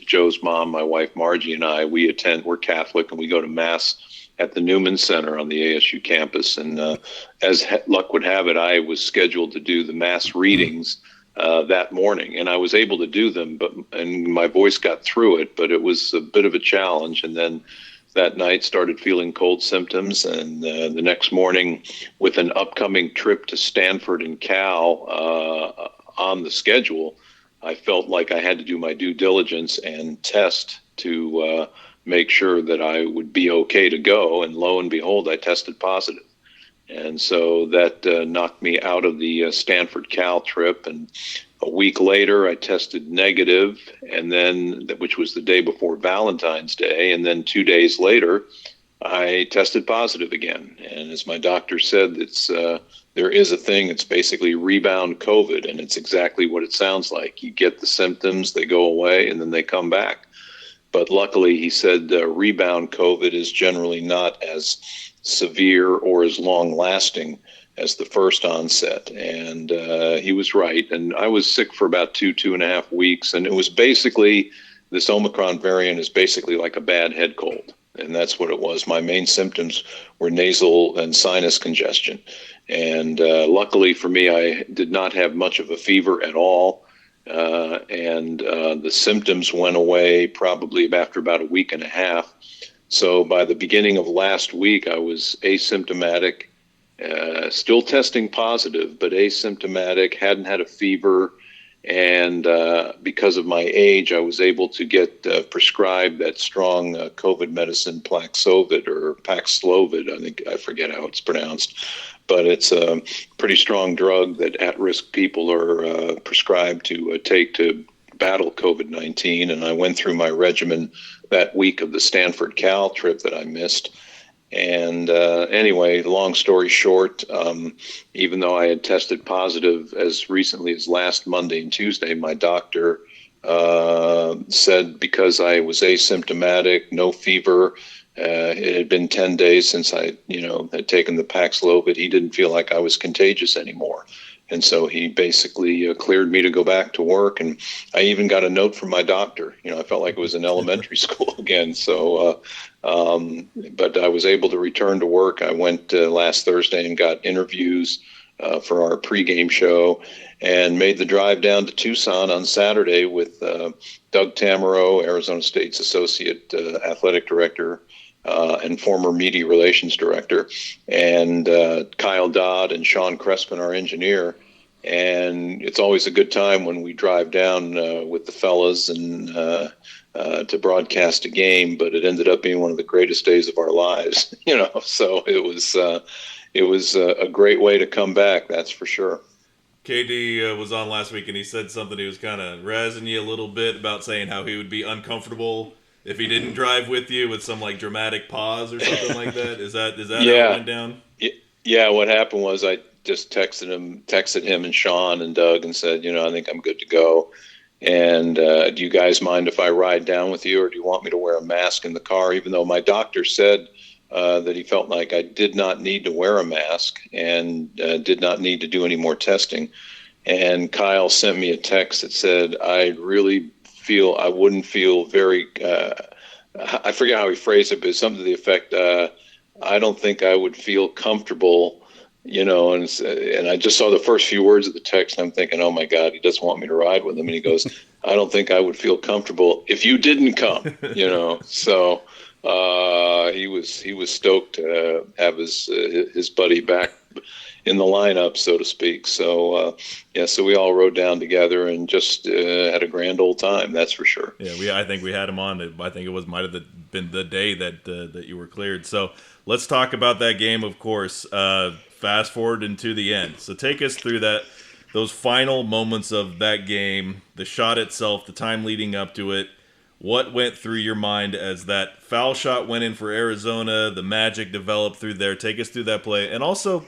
Joe's mom, my wife Margie, and I, we're Catholic, and we go to Mass at the Newman Center on the ASU campus. And as luck would have it, I was scheduled to do the Mass readings that morning, and I was able to do them, and my voice got through it, but it was a bit of a challenge. And then that night started feeling cold symptoms, and the next morning, with an upcoming trip to Stanford and Cal on the schedule, I felt like I had to do my due diligence and test to make sure that I would be okay to go. And lo and behold, I tested positive. And so that knocked me out of the Stanford Cal trip. And a week later, I tested negative, and then, which was the day before Valentine's Day. And then 2 days later, I tested positive again. And as my doctor said, there is a thing. It's basically rebound COVID, and it's exactly what it sounds like. You get the symptoms, they go away, and then they come back. But luckily, he said rebound COVID is generally not as severe or as long-lasting as the first onset. And he was right. And I was sick for about 2.5 weeks. And it was basically, this Omicron variant is basically like a bad head cold. And that's what it was. My main symptoms were nasal and sinus congestion. And luckily for me, I did not have much of a fever at all. And the symptoms went away probably after about a week and a half. So by the beginning of last week, I was asymptomatic, still testing positive, but asymptomatic, hadn't had a fever. And because of my age, I was able to get prescribed that strong COVID medicine, Paxlovid, I forget how it's pronounced. But it's a pretty strong drug that at-risk people are prescribed to take to battle COVID-19. And I went through my regimen that week of the Stanford Cal trip that I missed. And anyway, long story short, even though I had tested positive as recently as last Monday and Tuesday, my doctor said because I was asymptomatic, no fever, it had been 10 days since I, had taken the Paxlovid. He didn't feel like I was contagious anymore. And so he basically cleared me to go back to work. And I even got a note from my doctor. I felt like it was in elementary school again. So, but I was able to return to work. I went last Thursday and got interviews for our pregame show and made the drive down to Tucson on Saturday with Doug Tamaro, Arizona State's associate athletic director, and former media relations director, and Kyle Dodd and Sean Crespin, our engineer. And it's always a good time when we drive down with the fellas and to broadcast a game, but it ended up being one of the greatest days of our lives, so it was a great way to come back. That's for sure. KD was on last week, and he said something. He was kind of razzing you a little bit about saying how he would be uncomfortable if he didn't drive with you with some like dramatic pause or something like that? Is that how it went down? Yeah, what happened was I just texted him and Sean and Doug and said, I think I'm good to go. And do you guys mind if I ride down with you, or do you want me to wear a mask in the car? Even though my doctor said that he felt like I did not need to wear a mask and did not need to do any more testing. And Kyle sent me a text that said, I really feel I wouldn't feel very, I forget how he phrased it, but something to the effect, I don't think I would feel comfortable, and I just saw the first few words of the text, and I'm thinking, oh my God, he doesn't want me to ride with him. And he goes, I don't think I would feel comfortable if you didn't come, So he was stoked to have his buddy back in the lineup, so to speak. So so we all rode down together and just had a grand old time. That's for sure. Yeah, I think we had him on. I think it might have been the day that you were cleared. So let's talk about that game. Of course, fast forward into the end. So take us through those final moments of that game, the shot itself, the time leading up to it. What went through your mind as that foul shot went in for Arizona, the magic developed through there? Take us through that play. And also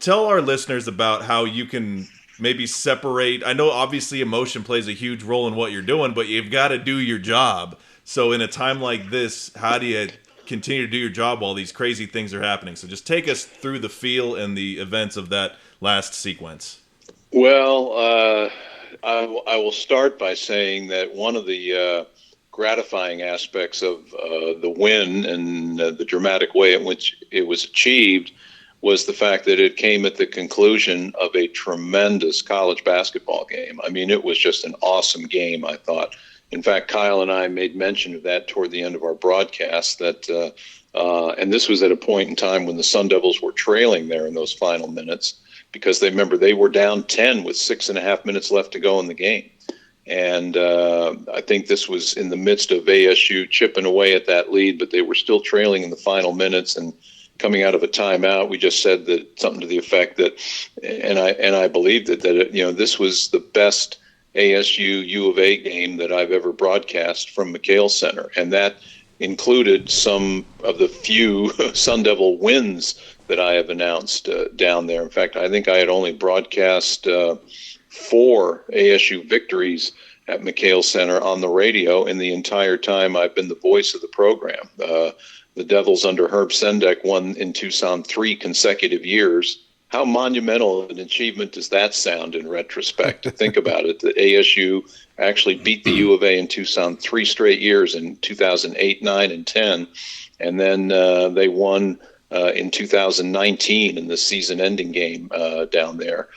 tell our listeners about how you can maybe separate. I know obviously emotion plays a huge role in what you're doing, but you've got to do your job. So in a time like this, how do you continue to do your job while these crazy things are happening? So just take us through the feel and the events of that last sequence. Well, I will start by saying that one of the gratifying aspects of the win and the dramatic way in which it was achieved was the fact that it came at the conclusion of a tremendous college basketball game. I mean, it was just an awesome game, I thought. In fact, Kyle and I made mention of that toward the end of our broadcast, that and this was at a point in time when the Sun Devils were trailing there in those final minutes, because they were down 10 with 6.5 minutes left to go in the game. And I think this was in the midst of ASU chipping away at that lead, but they were still trailing in the final minutes. And coming out of a timeout, we just said that something to the effect that, and I believed that this was the best ASU U of A game that I've ever broadcast from McKale Center, and that included some of the few Sun Devil wins that I have announced down there. In fact, I think I had only broadcast 4 ASU victories at McKale Center on the radio in the entire time I've been the voice of the program. The Devils under Herb Sendek won in Tucson 3 consecutive years. How monumental of an achievement does that sound in retrospect? To think about it, the ASU actually beat the U of A in Tucson 3 straight years in 2008, 9, and 10. And then they won in 2019 in the season-ending game down there.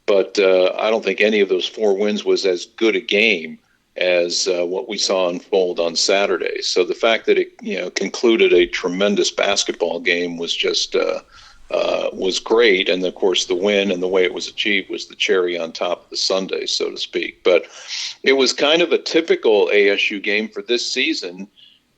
But I don't think any of those 4 wins was as good a game as what we saw unfold on Saturday. So the fact that it concluded a tremendous basketball game was just was great. And of course the win and the way it was achieved was the cherry on top of the sundae, so to speak. But it was kind of a typical ASU game for this season,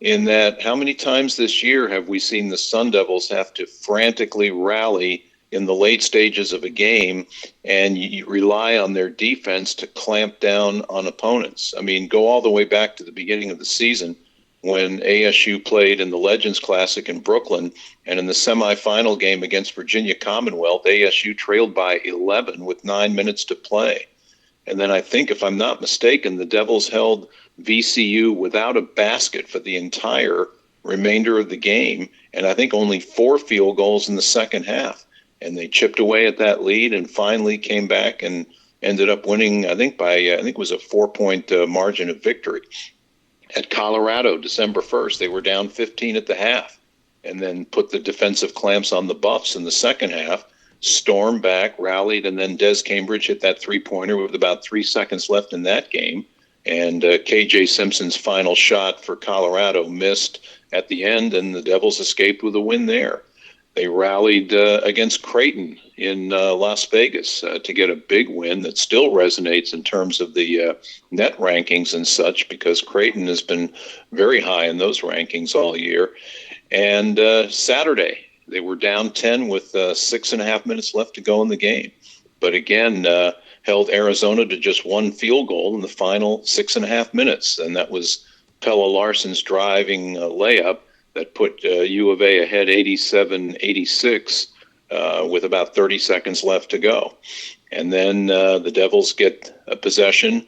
in that how many times this year have we seen the Sun Devils have to frantically rally in the late stages of a game, and you rely on their defense to clamp down on opponents. I mean, go all the way back to the beginning of the season when ASU played in the Legends Classic in Brooklyn, and in the semifinal game against Virginia Commonwealth, ASU trailed by 11 with 9 minutes to play. And then I think, if I'm not mistaken, the Devils held VCU without a basket for the entire remainder of the game, and I think only 4 field goals in the second half. And they chipped away at that lead and finally came back and ended up winning, I think it was a 4-point margin of victory. At Colorado, December 1st, they were down 15 at the half, and then put the defensive clamps on the Buffs in the second half, stormed back, rallied, and then Des Cambridge hit that 3-pointer with about 3 seconds left in that game. And KJ Simpson's final shot for Colorado missed at the end, and the Devils escaped with a win there. They rallied against Creighton in Las Vegas to get a big win that still resonates in terms of the net rankings and such, because Creighton has been very high in those rankings all year. And Saturday, they were down 10 with 6.5 minutes left to go in the game. But again, held Arizona to just 1 field goal in the final 6.5 minutes. And that was Pella Larson's driving layup that put U of A ahead 87-86 with about 30 seconds left to go. And then the Devils get a possession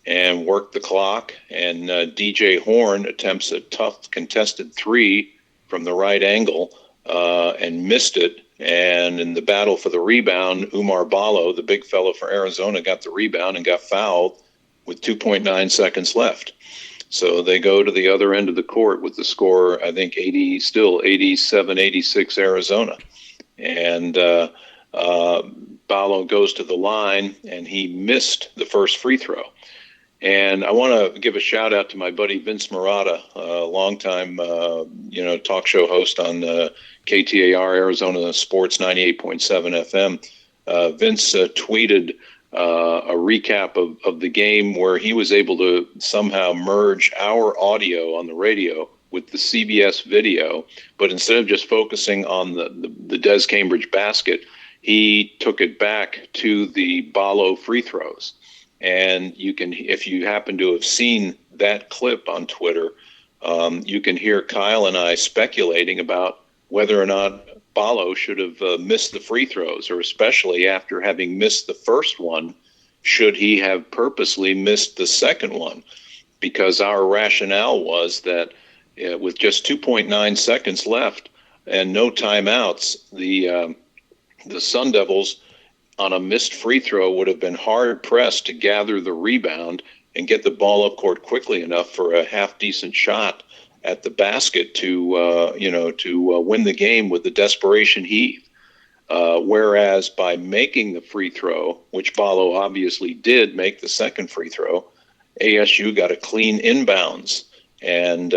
and work the clock, and DJ Horn attempts a tough contested three from the right angle and missed it. And in the battle for the rebound, Umar Ballo, the big fellow for Arizona, got the rebound and got fouled with 2.9 seconds left. So they go to the other end of the court with the score, I think, 87-86 Arizona. And Ballo goes to the line, and he missed the first free throw. And I want to give a shout out to my buddy Vince Marotta, a longtime, talk show host on KTAR Arizona Sports 98.7 FM. Vince tweeted a recap of the game where he was able to somehow merge our audio on the radio with the CBS video, but instead of just focusing on the Des Cambridge basket, he took it back to the Ballo free throws. And you can, if you happen to have seen that clip on Twitter, you can hear Kyle and I speculating about whether or not Ballo should have missed the free throws, or especially after having missed the first one, should he have purposely missed the second one? Because our rationale was that with just 2.9 seconds left and no timeouts, the Sun Devils on a missed free throw would have been hard pressed to gather the rebound and get the ball up court quickly enough for a half decent shot at the basket to win the game with the desperation heave. Whereas by making the free throw, which Ballo obviously did make the second free throw, ASU got a clean inbounds, and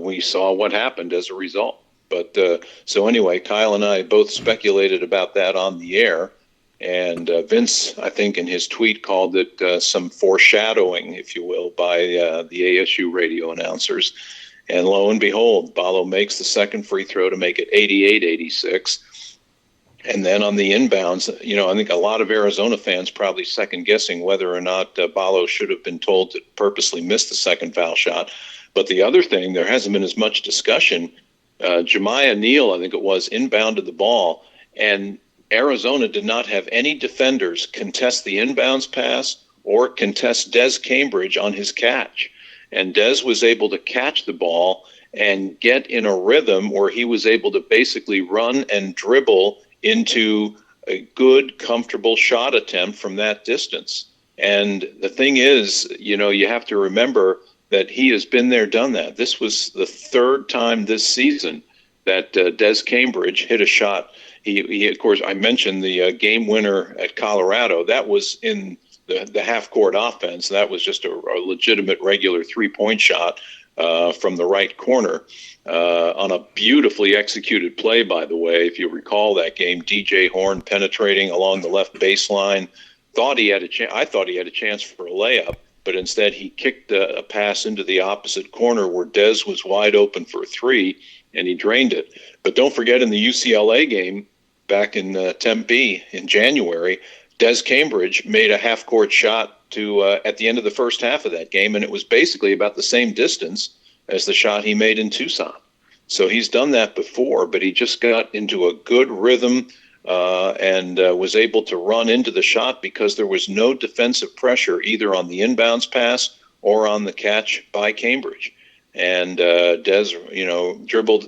we saw what happened as a result. But so anyway, Kyle and I both speculated about that on the air. And Vince, I think, in his tweet called it some foreshadowing, if you will, by the ASU radio announcers. And lo and behold, Ballo makes the second free throw to make it 88-86. And then on the inbounds, I think a lot of Arizona fans probably second guessing whether or not Ballo should have been told to purposely miss the second foul shot. But the other thing, there hasn't been as much discussion. Jemiah Neal, I think it was, inbounded the ball, and Arizona did not have any defenders contest the inbounds pass or contest Des Cambridge on his catch. And Des was able to catch the ball and get in a rhythm where he was able to basically run and dribble into a good, comfortable shot attempt from that distance. And the thing is, you have to remember that he has been there, done that. This was the third time this season that Des Cambridge hit a shot. He of course, I mentioned the game winner at Colorado. That was in the half-court offense. That was just a legitimate regular three-point shot from the right corner on a beautifully executed play, by the way. If you recall that game, DJ Horn penetrating along the left baseline. I thought he had a chance for a layup, but instead he kicked a pass into the opposite corner where Des was wide open for a three, and he drained it. But don't forget, in the UCLA game back in Tempe in January, Des Cambridge made a half-court shot at the end of the first half of that game, and it was basically about the same distance as the shot he made in Tucson. So he's done that before, but he just got into a good rhythm and was able to run into the shot because there was no defensive pressure either on the inbounds pass or on the catch by Cambridge. And Des,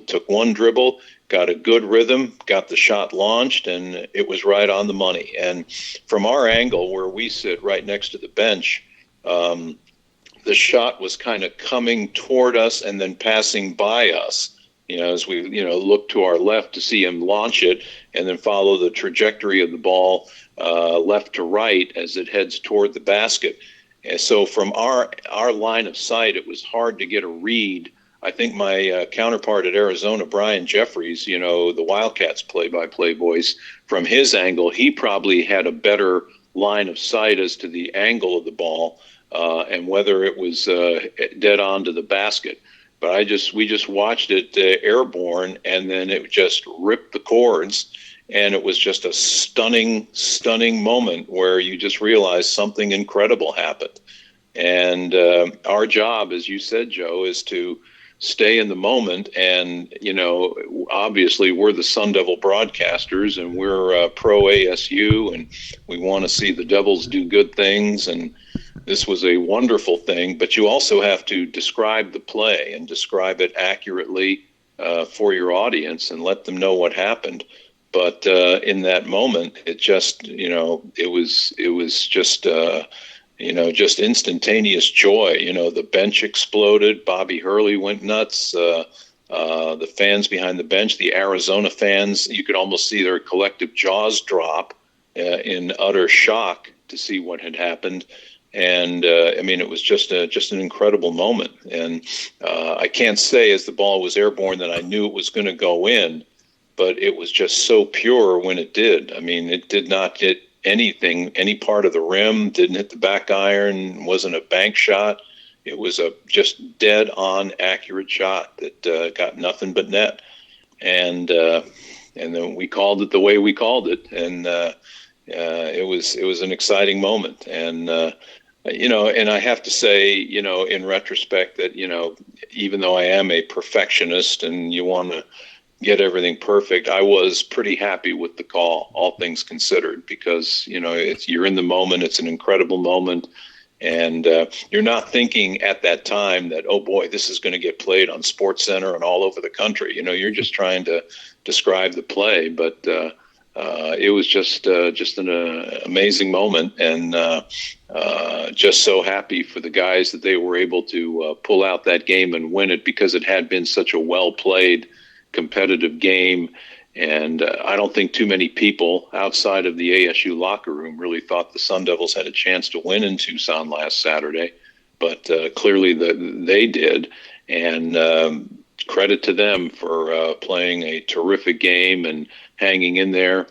took one dribble, got a good rhythm, got the shot launched, and it was right on the money. And from our angle where we sit right next to the bench, the shot was kind of coming toward us and then passing by us, as we, look to our left to see him launch it and then follow the trajectory of the ball left to right as it heads toward the basket. And so from our line of sight, it was hard to get a read. I think my counterpart at Arizona, Brian Jeffries, the Wildcats play-by-play voice, from his angle, he probably had a better line of sight as to the angle of the ball and whether it was dead on to the basket. But we just watched it airborne, and then it just ripped the cords. And it was just a stunning moment where you just realized something incredible happened. And our job, as you said, Joe, is to stay in the moment. And, obviously we're the Sun Devil broadcasters, and we're pro ASU, and we want to see the Devils do good things. And this was a wonderful thing, but you also have to describe the play and describe it accurately for your audience and let them know what happened. But in that moment, it just, it was just, just instantaneous joy. The bench exploded. Bobby Hurley went nuts. The fans behind the bench, the Arizona fans, you could almost see their collective jaws drop in utter shock to see what had happened. And it was just an incredible moment. And I can't say as the ball was airborne that I knew it was going to go in, but it was just so pure when it did. It did not hit anything, any part of the rim, didn't hit the back iron, wasn't a bank shot. It was a just dead on accurate shot that got nothing but net. And then we called it the way we called it. And it was an exciting moment. And, and I have to say, in retrospect that, even though I am a perfectionist and you want to get everything perfect, I was pretty happy with the call, all things considered, because, you're in the moment. It's an incredible moment. And you're not thinking at that time that, oh boy, this is going to get played on SportsCenter and all over the country. You're just trying to describe the play, but it was just an amazing moment, and just so happy for the guys that they were able to pull out that game and win it, because it had been such a well-played, competitive game. And I don't think too many people outside of the ASU locker room really thought the Sun Devils had a chance to win in Tucson last Saturday, but clearly they did. And credit to them for playing a terrific game and hanging in there.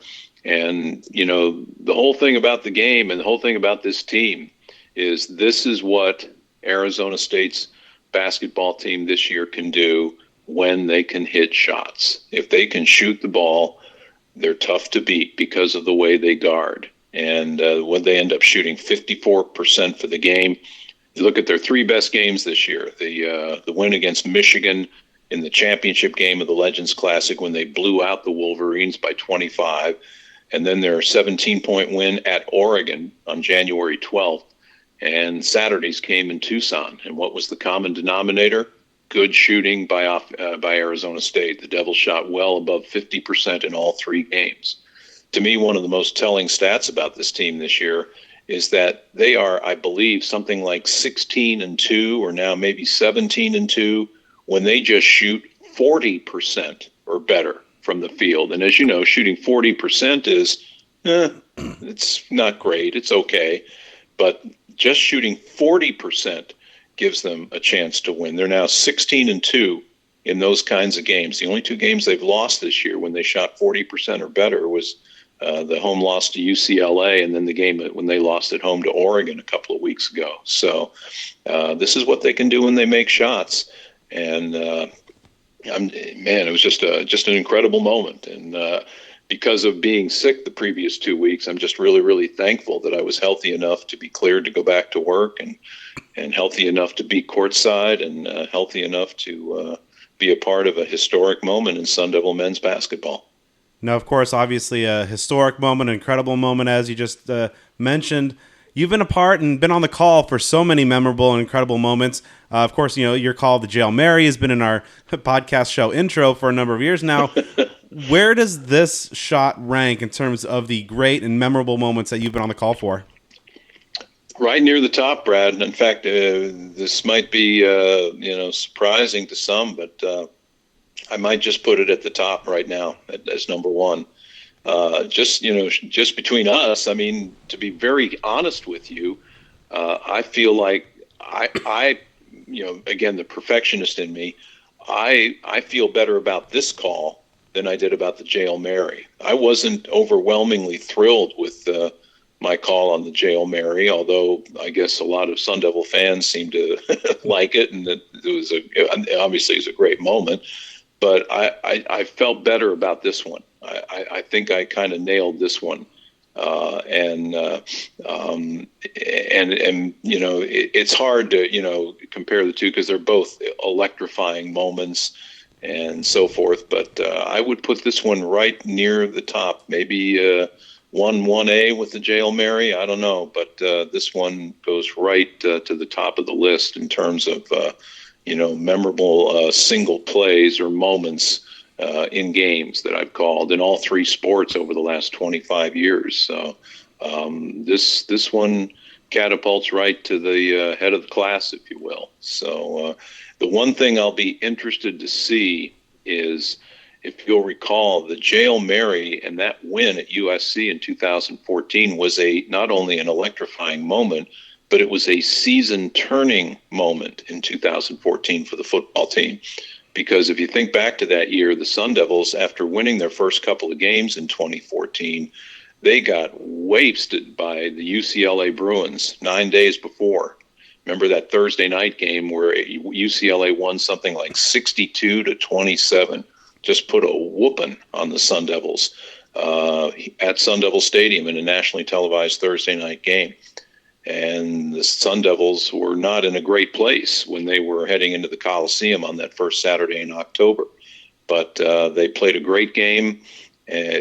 And, the whole thing about the game and the whole thing about this team is this is what Arizona State's basketball team this year can do when they can hit shots. If they can shoot the ball, they're tough to beat because of the way they guard. And when they end up shooting 54% for the game, you look at their three best games this year, the win against Michigan in the championship game of the Legends Classic when they blew out the Wolverines by 25, and then their 17-point win at Oregon on January 12th. And Saturdays came in Tucson. And what was the common denominator? Good shooting by Arizona State. The Devils shot well above 50% in all three games. To me, one of the most telling stats about this team this year is that they are, I believe, something like 16-2 or now maybe 17-2 when they just shoot 40% or better from the field. And as you know, shooting 40% is, it's not great. It's okay. But just shooting 40% gives them a chance to win. They're now 16-2 in those kinds of games. The only two games they've lost this year when they shot 40% or better was the home loss to UCLA, and then the game when they lost at home to Oregon a couple of weeks ago. So this is what they can do when they make shots. And it was just an incredible moment. And because of being sick the previous 2 weeks, I'm just really, really thankful that I was healthy enough to be cleared to go back to work, and healthy enough to be courtside, and healthy enough to be a part of a historic moment in Sun Devil men's basketball. No, of course, obviously a historic moment, an incredible moment, as you just mentioned. You've been a part and been on the call for so many memorable and incredible moments. Of course, your call to McKale Mary has been in our podcast show intro for a number of years now. Where does this shot rank in terms of the great and memorable moments that you've been on the call for? Right near the top, Brad. And in fact, this might be surprising to some, but I might just put it at the top right now as number one. Just between us, to be very honest with you, I feel like I again, the perfectionist in me, I feel better about this call than I did about the McKale Mary. I wasn't overwhelmingly thrilled with my call on the McKale Mary, although I guess a lot of Sun Devil fans seem to like it, and that obviously it was a great moment. But I felt better about this one. I think I kind of nailed this one And you know, it's hard to, you know, compare the two because they're both electrifying moments and so forth. But I would put this one right near the top. Maybe 1A with the GAMEbridge Mary. I don't know, but this one goes right to the top of the list in terms of you know, memorable single plays or moments in games that I've called in all three sports over the last 25 years. So this one catapults right to the head of the class, if you will. So the one thing I'll be interested to see is, if you'll recall, the GAMEbridge Mary and that win at USC in 2014 was not only an electrifying moment, but it was a season-turning moment in 2014 for the football team. Because if you think back to that year, the Sun Devils, after winning their first couple of games in 2014, they got wasted by the UCLA Bruins 9 days before. Remember that Thursday night game where UCLA won something like 62-27, just put a whooping on the Sun Devils at Sun Devil Stadium in a nationally televised Thursday night game. And the Sun Devils were not in a great place when they were heading into the Coliseum on that first Saturday in October. But they played a great game,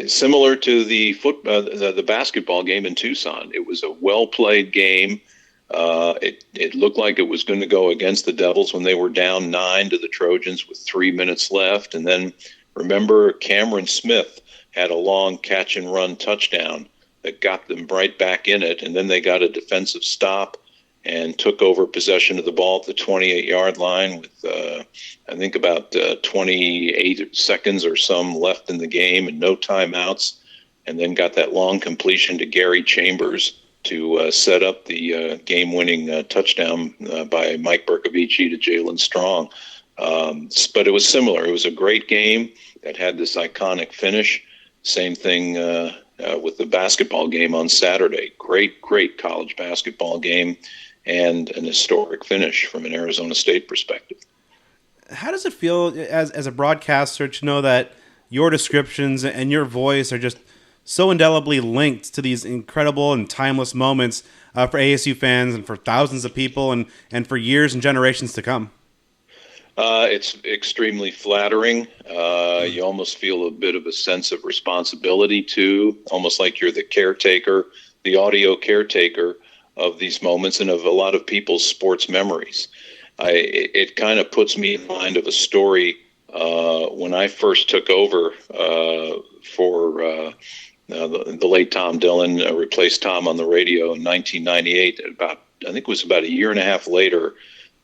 similar to the basketball game in Tucson. It was a well-played game. It looked like it was going to go against the Devils when they were down 9 to the Trojans with 3 minutes left. And then, remember, Cameron Smith had a long catch-and-run touchdown that got them right back in it, and then they got a defensive stop and took over possession of the ball at the 28-yard line with, I think, about 28 seconds or some left in the game and no timeouts, and then got that long completion to Gary Chambers to set up the game-winning touchdown by Mike Bercovici to Jalen Strong. But it was similar. It was a great game that had this iconic finish. Same thing with the basketball game on Saturday. Great college basketball game and an historic finish from an Arizona State perspective. How does it feel as a broadcaster to know that your descriptions and your voice are just so indelibly linked to these incredible and timeless moments for ASU fans and for thousands of people and for years and generations to come? It's extremely flattering. You almost feel a bit of a sense of responsibility, too, almost like you're the caretaker, the audio caretaker of these moments and of a lot of people's sports memories. It kind of puts me in mind of a story when I first took over for the late Tom Dillon, replaced Tom on the radio in 1998. I think it was about a year and a half later,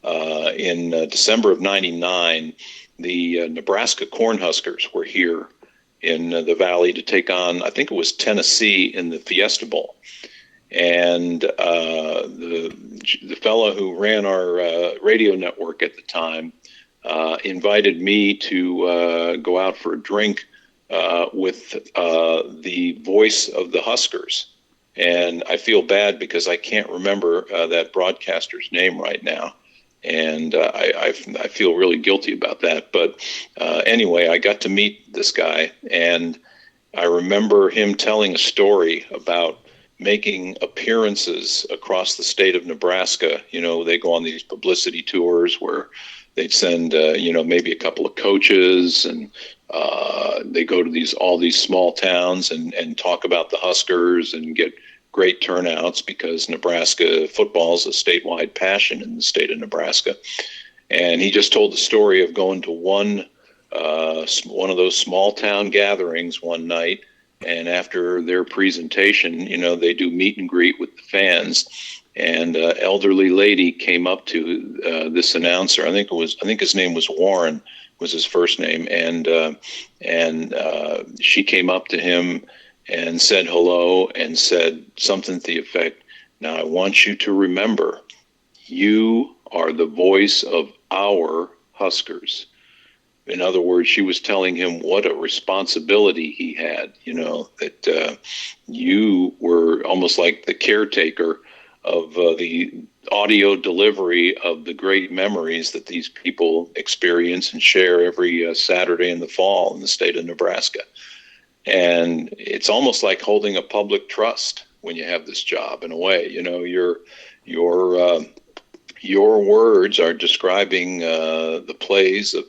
in December of 99, the Nebraska Cornhuskers were here in the Valley to take on, I think it was Tennessee in the Fiesta Bowl. And the fellow who ran our radio network at the time invited me to go out for a drink with the voice of the Huskers. And I feel bad because I can't remember that broadcaster's name right now. And I feel really guilty about that. But anyway, I got to meet this guy, and I remember him telling a story about making appearances across the state of Nebraska. You know, they go on these publicity tours where they'd send, maybe a couple of coaches, and they go to all these small towns and talk about the Huskers and get great turnouts because Nebraska football is a statewide passion in the state of Nebraska. And he just told the story of going to one of those small town gatherings one night, and after their presentation, they do meet and greet with the fans. And an elderly lady came up to this announcer. I think his name was Warren, was his first name, and she came up to him and said hello and said something to the effect, "Now I want you to remember, you are the voice of our Huskers." In other words, she was telling him what a responsibility he had, that you were almost like the caretaker of the audio delivery of the great memories that these people experience and share every Saturday in the fall in the state of Nebraska. And it's almost like holding a public trust when you have this job in a way. Your words are describing the plays of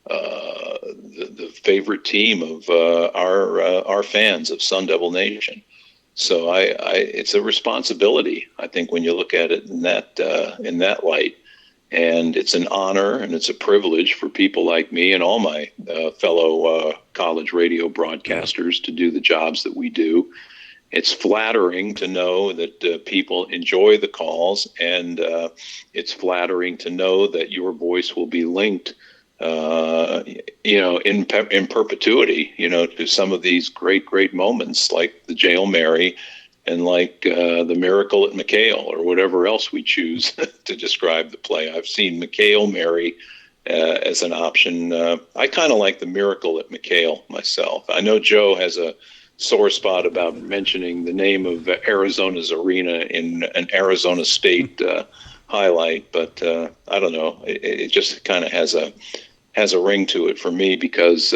the favorite team of our fans of Sun Devil Nation. So it's a responsibility, I think, when you look at it in that light. And it's an honor and it's a privilege for people like me and all my fellow college radio broadcasters to do the jobs that we do. It's flattering to know that people enjoy the calls, and it's flattering to know that your voice will be linked, in perpetuity, to some of these great moments like the McKale Mary and like the miracle at McKale, or whatever else we choose to describe the play. I've seen McKale Mary as an option. I kind of like the miracle at McKale myself. I know Joe has a sore spot about mentioning the name of Arizona's arena in an Arizona State highlight, but I don't know. It just kind of has a ring to it for me, because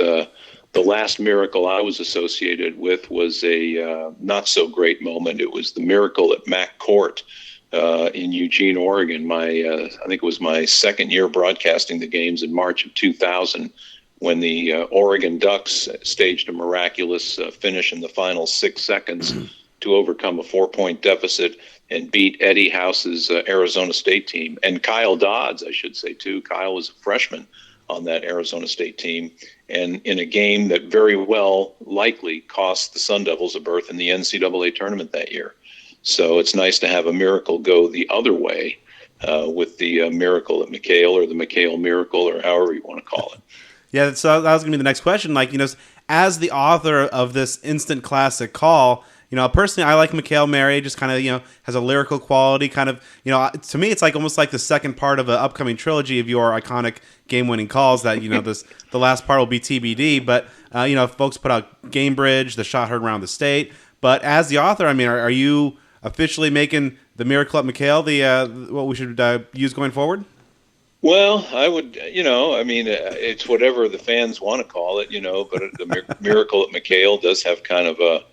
the last miracle I was associated with was a not so great moment. It was the miracle at Mac Court in Eugene, Oregon. I think it was my second year broadcasting the games in March of 2000, when the Oregon Ducks staged a miraculous finish in the final 6 seconds to overcome a 4-point deficit and beat Eddie House's Arizona State team. And Kyle Dodds, I should say, too. Kyle was a freshman on that Arizona State team, and in a game that very well likely cost the Sun Devils a berth in the NCAA tournament that year. So it's nice to have a miracle go the other way with the miracle at McKale, or the McKale miracle, or however you want to call it. Yeah, so that was going to be the next question. Like, as the author of this instant classic call, personally, I like McKale Mary. Just kind of, has a lyrical quality. Kind of, to me, it's like almost like the second part of an upcoming trilogy of your iconic game-winning calls. That the last part will be TBD. But folks put out GameBridge, the shot heard around the state. But as the author, are you officially making the miracle at McKale what we should use going forward? Well, I would, it's whatever the fans want to call it, but the miracle at McKale does have kind of a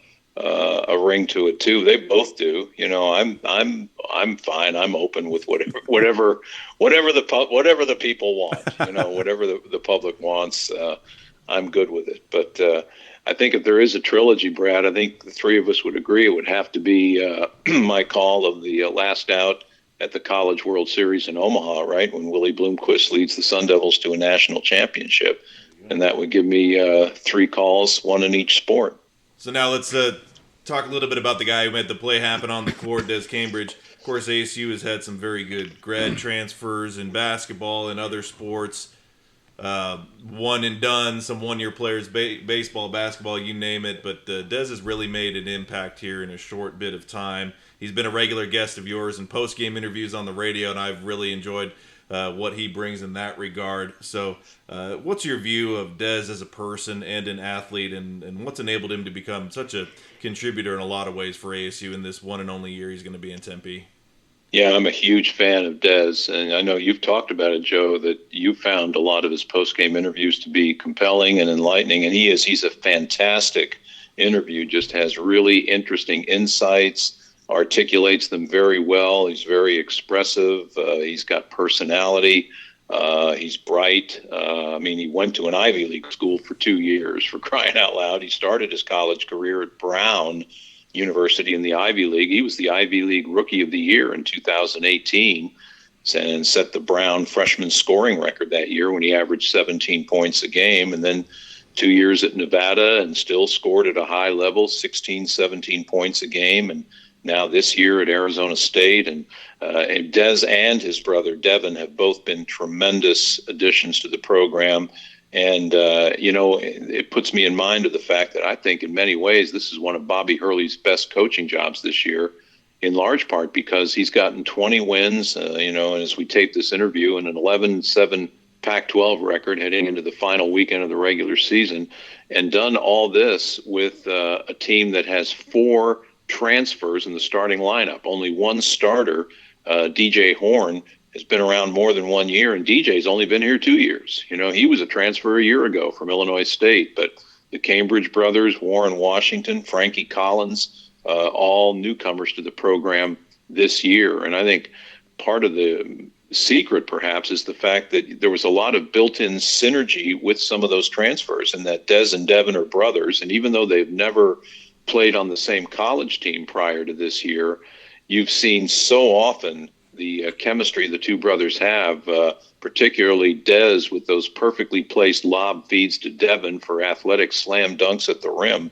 ring to it too. They both do. I'm fine. I'm open with whatever the people want. Whatever the public wants, I'm good with it. But I think if there is a trilogy, Brad, I think the three of us would agree it would have to be my call of the last out at the College World Series in Omaha, right, when Willie Bloomquist leads the Sun Devils to a national championship. And that would give me 3 calls, 1 in each sport. So now let's talk a little bit about the guy who made the play happen on the court, Des Cambridge. Of course, ASU has had some very good grad transfers in basketball and other sports. One and done, some one-year players, baseball, basketball, you name it. But Des has really made an impact here in a short bit of time. He's been a regular guest of yours in post-game interviews on the radio, and I've really enjoyed what he brings in that regard. So what's your view of Des as a person and an athlete, and what's enabled him to become such a contributor in a lot of ways for ASU in this one and only year he's going to be in Tempe? Yeah, I'm a huge fan of Des, and I know you've talked about it, Joe, that you found a lot of his post-game interviews to be compelling and enlightening, and he's a fantastic interview, just has really interesting insights, articulates them very well. He's very expressive. He's got personality. He's bright. He went to an Ivy League school for 2 years, for crying out loud. He started his college career at Brown University in the Ivy League. He was the Ivy League Rookie of the Year in 2018 and set the Brown freshman scoring record that year when he averaged 17 points a game. And then 2 years at Nevada and still scored at a high level, 16, 17 points a game. And now this year at Arizona State. And Des and his brother Devin have both been tremendous additions to the program. And, it puts me in mind of the fact that I think in many ways this is one of Bobby Hurley's best coaching jobs this year, in large part because he's gotten 20 wins, and as we tape this interview, and an 11-7 Pac-12 record heading into the final weekend of the regular season, and done all this with a team that has 4 transfers in the starting lineup. Only one starter, DJ Horn, has been around more than 1 year, and DJ's only been here 2 years. He was a transfer a year ago from Illinois State, but the Cambridge brothers, Warren Washington, Frankie Collins, all newcomers to the program this year. And I think part of the secret perhaps is the fact that there was a lot of built-in synergy with some of those transfers, and that Des and Devin are brothers. And even though they've never played on the same college team prior to this year, you've seen so often the chemistry the two brothers have, particularly Des with those perfectly placed lob feeds to Devin for athletic slam dunks at the rim.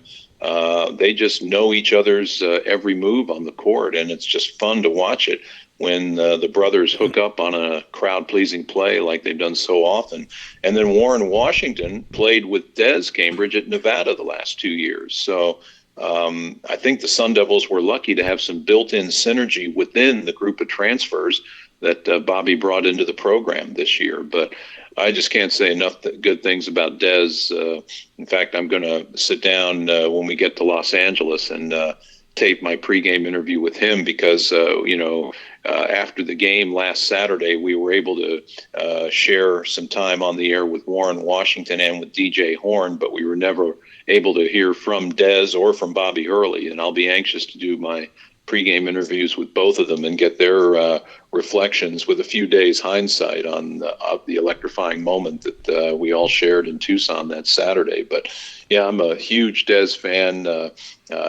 They just know each other's every move on the court, and it's just fun to watch it when the brothers hook up on a crowd-pleasing play like they've done so often. And then Warren Washington played with Des Cambridge at Nevada the last 2 years. So I think the Sun Devils were lucky to have some built-in synergy within the group of transfers that Bobby brought into the program this year. But I just can't say enough good things about Des. In fact, I'm going to sit down when we get to Los Angeles and tape my pregame interview with him because, after the game last Saturday, we were able to share some time on the air with Warren Washington and with DJ Horn, but we were never able to hear from Des or from Bobby Hurley. And I'll be anxious to do my pregame interviews with both of them and get their reflections with a few days hindsight on the electrifying moment that we all shared in Tucson that Saturday. But yeah, I'm a huge Des fan.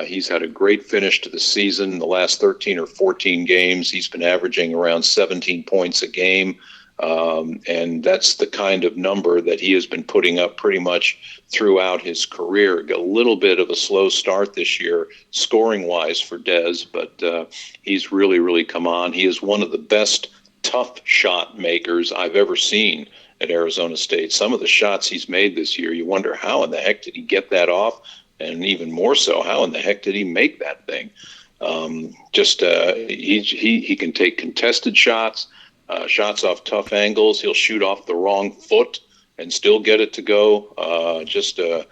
He's had a great finish to the season. The last 13 or 14 games, he's been averaging around 17 points a game. And that's the kind of number that he has been putting up pretty much throughout his career. A little bit of a slow start this year, scoring-wise for Des, but he's really, really come on. He is one of the best tough shot makers I've ever seen at Arizona State. Some of the shots he's made this year, you wonder how in the heck did he get that off? And even more so, how in the heck did he make that thing? He can take contested shots. Shots off tough angles. He'll shoot off the wrong foot and still get it to go. Just a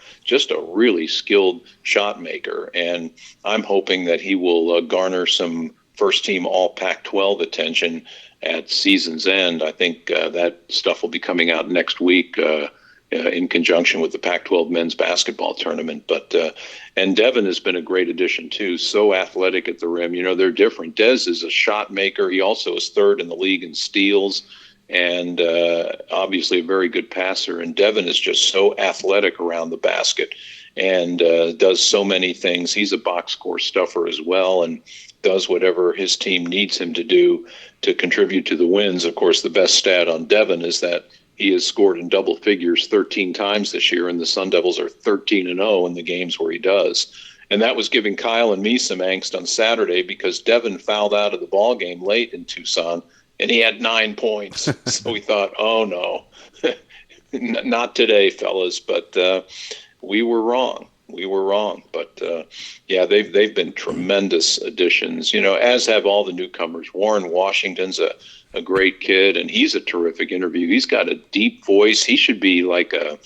really skilled shot maker. And I'm hoping that he will garner some first-team all Pac-12 attention at season's end. I think that stuff will be coming out next week in conjunction with the Pac-12 men's basketball tournament. But and Devin has been a great addition too. So athletic at the rim. They're different. Des is a shot maker. He also is third in the league in steals, and obviously a very good passer. And Devin is just so athletic around the basket and does so many things. He's a box score stuffer as well, and does whatever his team needs him to do to contribute to the wins. Of course, the best stat on Devin is that he has scored in double figures 13 times this year, and the Sun Devils are 13-0 in the games where he does. And that was giving Kyle and me some angst on Saturday because Devin fouled out of the ball game late in Tucson, and he had 9 points. So we thought, oh, no, not today, fellas. But we were wrong. But, yeah, they've been tremendous additions, as have all the newcomers. Warren Washington's a great kid, and he's a terrific interview. He's got a deep voice. He should be like a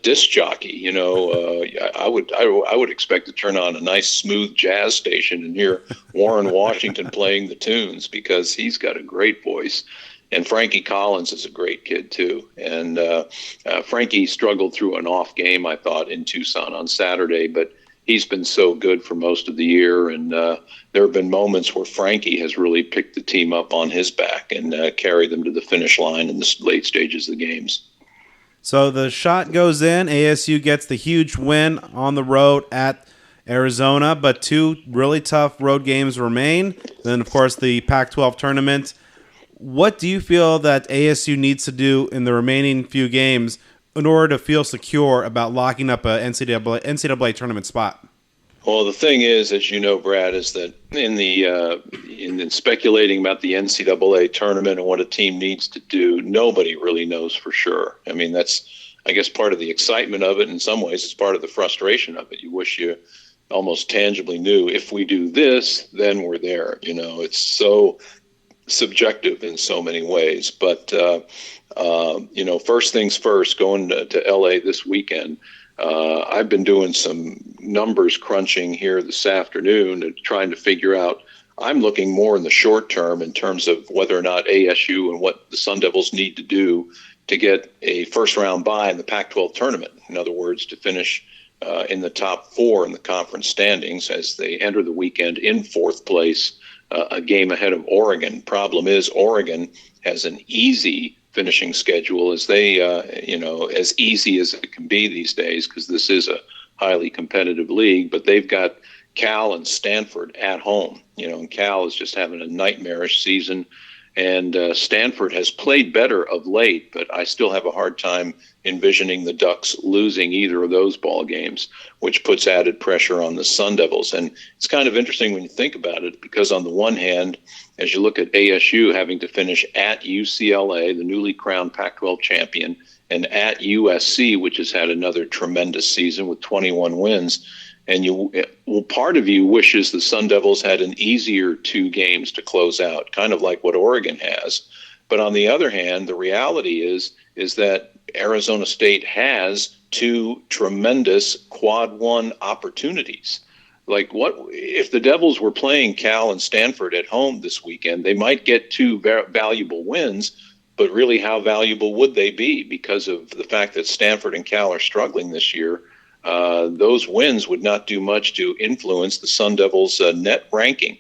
disc jockey. I would expect to turn on a nice smooth jazz station and hear Warren Washington playing the tunes because he's got a great voice. And Frankie Collins is a great kid too. And Frankie struggled through an off game, I thought, in Tucson on Saturday, but he's been so good for most of the year. And there have been moments where Frankie has really picked the team up on his back and carried them to the finish line in the late stages of the games. So the shot goes in. ASU gets the huge win on the road at Arizona, but 2 really tough road games remain. Then, of course, the Pac-12 tournament. What do you feel that ASU needs to do in the remaining few games in order to feel secure about locking up a NCAA tournament spot? Well, the thing is, as you know, Brad, is that in speculating about the NCAA tournament and what a team needs to do, nobody really knows for sure. I mean, that's, I guess, part of the excitement of it. In some ways, it's part of the frustration of it. You wish you almost tangibly knew, if we do this, then we're there. It's so subjective in so many ways. But, first things first, going to LA this weekend, I've been doing some numbers crunching here this afternoon and trying to figure out, I'm looking more in the short term in terms of whether or not ASU and what the Sun Devils need to do to get a first-round bye in the Pac-12 tournament. In other words, to finish in the top 4 in the conference standings as they enter the weekend in 4th place, a game ahead of Oregon. Problem is, Oregon has an easy finishing schedule, as they, as easy as it can be these days, because this is a highly competitive league. But they've got Cal and Stanford at home, and Cal is just having a nightmarish season. And Stanford has played better of late, but I still have a hard time envisioning the Ducks losing either of those ball games, which puts added pressure on the Sun Devils. And it's kind of interesting when you think about it, because on the one hand, as you look at ASU having to finish at UCLA, the newly crowned Pac-12 champion, and at USC, which has had another tremendous season with 21 wins, and part of you wishes the Sun Devils had an easier 2 games to close out, kind of like what Oregon has. But on the other hand, the reality is that Arizona State has 2 tremendous quad 1 opportunities. Like, what if the Devils were playing Cal and Stanford at home this weekend? They might get 2 valuable wins, but really, how valuable would they be? Because of the fact that Stanford and Cal are struggling this year. Those wins would not do much to influence the Sun Devils' net ranking.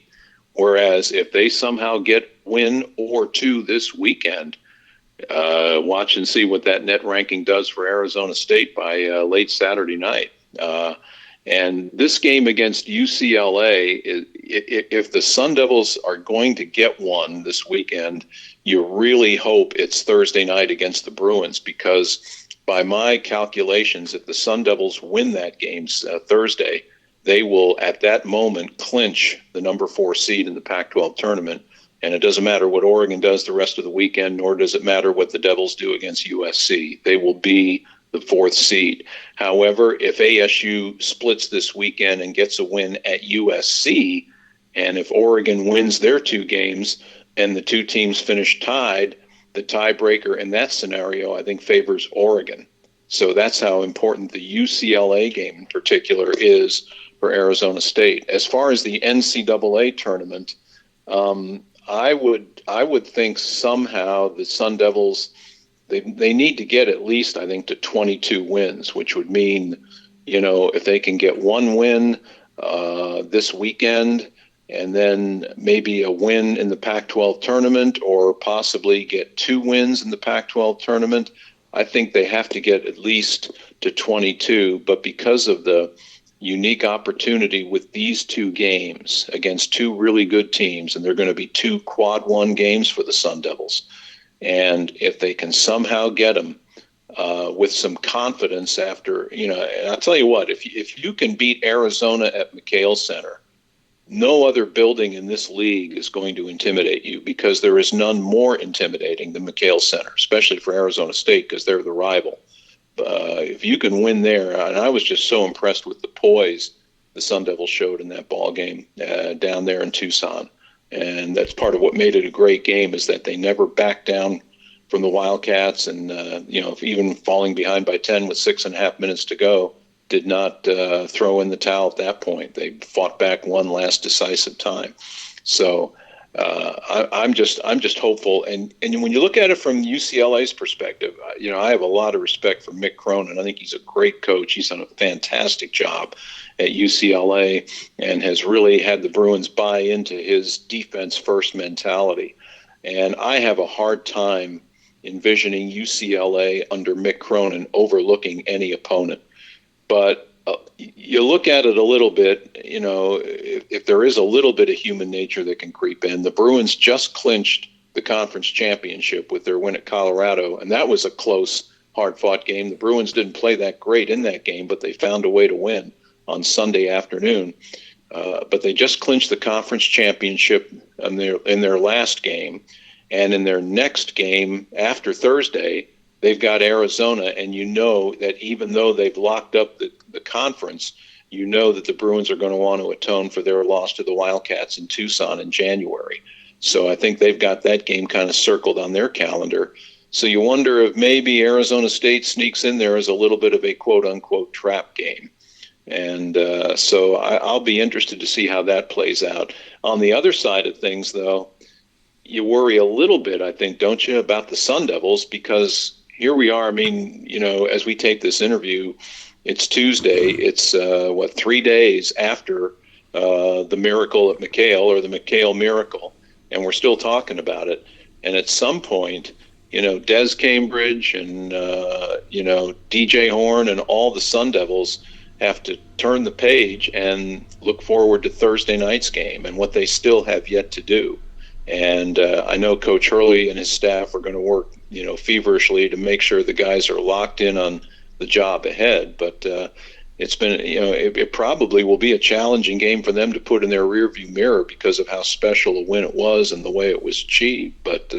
Whereas if they somehow get win or 2 this weekend, watch and see what that net ranking does for Arizona State by late Saturday night. And this game against UCLA, if the Sun Devils are going to get one this weekend, you really hope it's Thursday night against the Bruins, because by my calculations, if the Sun Devils win that game Thursday, they will at that moment clinch the number 4 seed in the Pac-12 tournament. And it doesn't matter what Oregon does the rest of the weekend, nor does it matter what the Devils do against USC. They will be the 4th seed. However, if ASU splits this weekend and gets a win at USC, and if Oregon wins their 2 games and the 2 teams finish tied, the tiebreaker in that scenario, I think, favors Oregon. So that's how important the UCLA game in particular is for Arizona State. As far as the NCAA tournament, I would think somehow the Sun Devils, they need to get at least, I think, to 22 wins, which would mean, if they can get 1 win this weekend, and then maybe a win in the Pac-12 tournament, or possibly get 2 wins in the Pac-12 tournament, I think they have to get at least to 22. But because of the unique opportunity with these 2 games against 2 really good teams, and they're going to be 2 quad 1 games for the Sun Devils, and if they can somehow get them with some confidence after, and I'll tell you what, if you can beat Arizona at McKale Center, no other building in this league is going to intimidate you, because there is none more intimidating than McKale Center, especially for Arizona State, because they're the rival. If you can win there, and I was just so impressed with the poise the Sun Devils showed in that ball game down there in Tucson. And that's part of what made it a great game, is that they never backed down from the Wildcats, and even falling behind by 10 with 6.5 minutes to go, did not throw in the towel at that point. They fought back one last decisive time. So I'm just hopeful. And when you look at it from UCLA's perspective, I have a lot of respect for Mick Cronin. I think he's a great coach. He's done a fantastic job at UCLA and has really had the Bruins buy into his defense first mentality. And I have a hard time envisioning UCLA under Mick Cronin overlooking any opponent. But you look at it a little bit, if there is a little bit of human nature that can creep in. The Bruins just clinched the conference championship with their win at Colorado, and that was a close, hard-fought game. The Bruins didn't play that great in that game, but they found a way to win on Sunday afternoon. But they just clinched the conference championship in their last game, and in their next game after Thursday, they've got Arizona, and that even though they've locked up the conference, that the Bruins are going to want to atone for their loss to the Wildcats in Tucson in January. So I think they've got that game kind of circled on their calendar. So you wonder if maybe Arizona State sneaks in there as a little bit of a quote-unquote trap game. And so I'll be interested to see how that plays out. On the other side of things, though, you worry a little bit, I think, don't you, about the Sun Devils, because here we are. I mean, as we take this interview, it's Tuesday. It's 3 days after the miracle at McKale, or the McKale miracle, and we're still talking about it. And at some point, Des Cambridge and DJ Horn and all the Sun Devils have to turn the page and look forward to Thursday night's game and what they still have yet to do. And I know Coach Hurley and his staff are going to work, feverishly to make sure the guys are locked in on the job ahead. But it's been, it probably will be a challenging game for them to put in their rearview mirror because of how special a win it was and the way it was achieved. But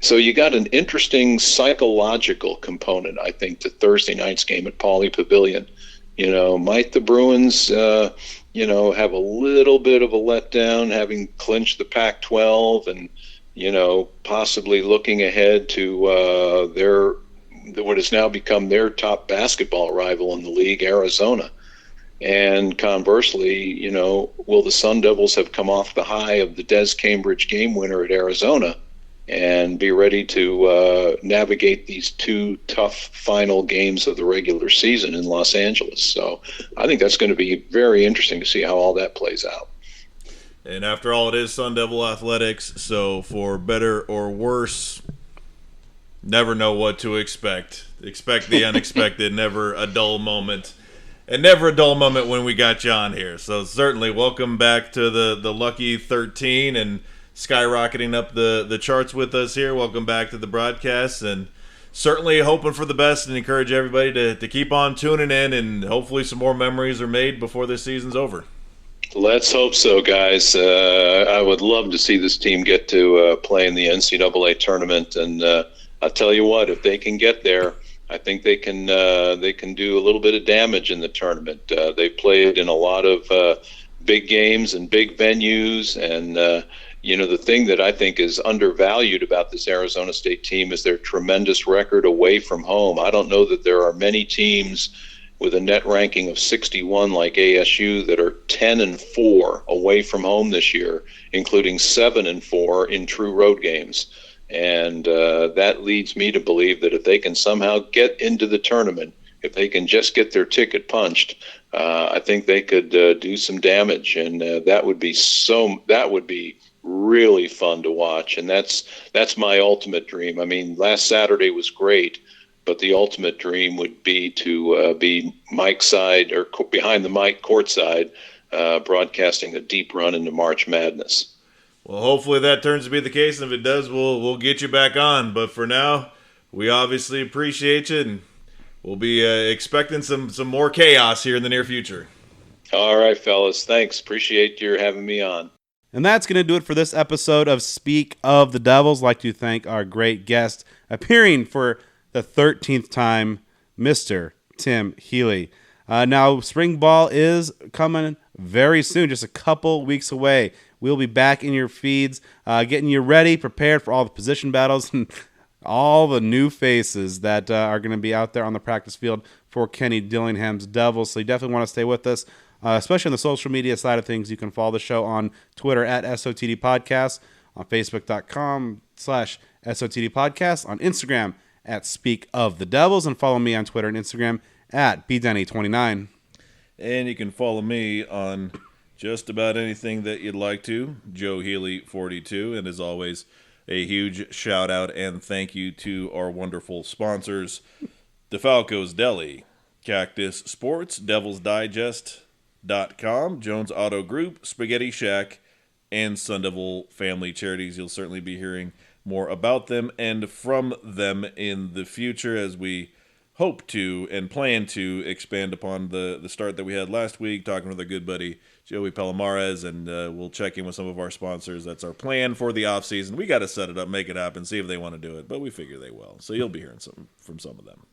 so you got an interesting psychological component, I think, to Thursday night's game at Pauley Pavilion. Might the Bruins, have a little bit of a letdown, having clinched the Pac-12 and, possibly looking ahead to what has now become their top basketball rival in the league, Arizona. And conversely, will the Sun Devils have come off the high of the Des Cambridge game winner at Arizona and be ready to navigate these two tough final games of the regular season in Los Angeles? So I think that's going to be very interesting to see how all that plays out. And after all, it is Sun Devil athletics, so for better or worse, never know what to expect. Expect the unexpected, never a dull moment. And never a dull moment when we got you on here. So certainly welcome back to the Lucky 13 and skyrocketing up the charts with us here. Welcome back to the broadcast, and certainly hoping for the best and encourage everybody to keep on tuning in, and hopefully some more memories are made before this season's over. Let's hope so, guys. I would love to see this team get to play in the NCAA tournament, and I'll tell you what, if they can get there, I think they can do a little bit of damage in the tournament. They played in a lot of big games and big venues, and the thing that I think is undervalued about this Arizona State team is their tremendous record away from home. I don't know that there are many teams with a net ranking of 61 like ASU that are 10-4 away from home this year, including 7-4 in true road games. And that leads me to believe that if they can somehow get into the tournament, if they can just get their ticket punched, I think they could do some damage, and that would be really fun to watch. And that's my ultimate dream. I mean, last Saturday was great, but the ultimate dream would be to be mic side or behind the mic courtside, broadcasting a deep run into March Madness. Well, hopefully that turns to be the case, and if it does, we'll get you back on. But for now, we obviously appreciate you, and we'll be expecting some more chaos here in the near future. All right, fellas. Thanks. Appreciate your having me on. And that's going to do it for this episode of Speak of the Devils. I'd like to thank our great guest appearing for the 13th time, Mr. Tim Healey. Now, spring ball is coming very soon, just a couple weeks away. We'll be back in your feeds, getting you ready, prepared for all the position battles and all the new faces that are going to be out there on the practice field for Kenny Dillingham's Devils. So you definitely want to stay with us, especially on the social media side of things. You can follow the show on Twitter at SOTD Podcast, on Facebook.com/SOTD Podcast, on Instagram at Speak of the Devils, and follow me on Twitter and Instagram at BDenny29. And you can follow me on just about anything that you'd like to, Joe Healy 42. And as always, a huge shout out and thank you to our wonderful sponsors, DeFalco's Deli, Cactus Sports, DevilsDigest.com, Jones Auto Group, Spaghetti Shack, and Sun Devil Family Charities. You'll certainly be hearing more about them and from them in the future as we hope to and plan to expand upon the start that we had last week, talking with our good buddy Joey Palomares, and we'll check in with some of our sponsors. That's our plan for the offseason. We got to set it up, make it happen, see if they want to do it, but we figure they will. So you'll be hearing from some of them.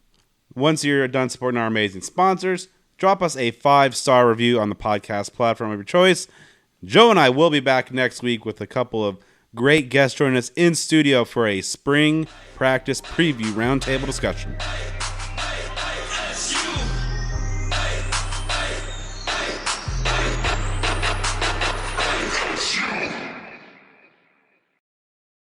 Once you're done supporting our amazing sponsors, drop us a 5-star review on the podcast platform of your choice. Joe and I will be back next week with a couple of great guests joining us in studio for a spring practice preview roundtable discussion.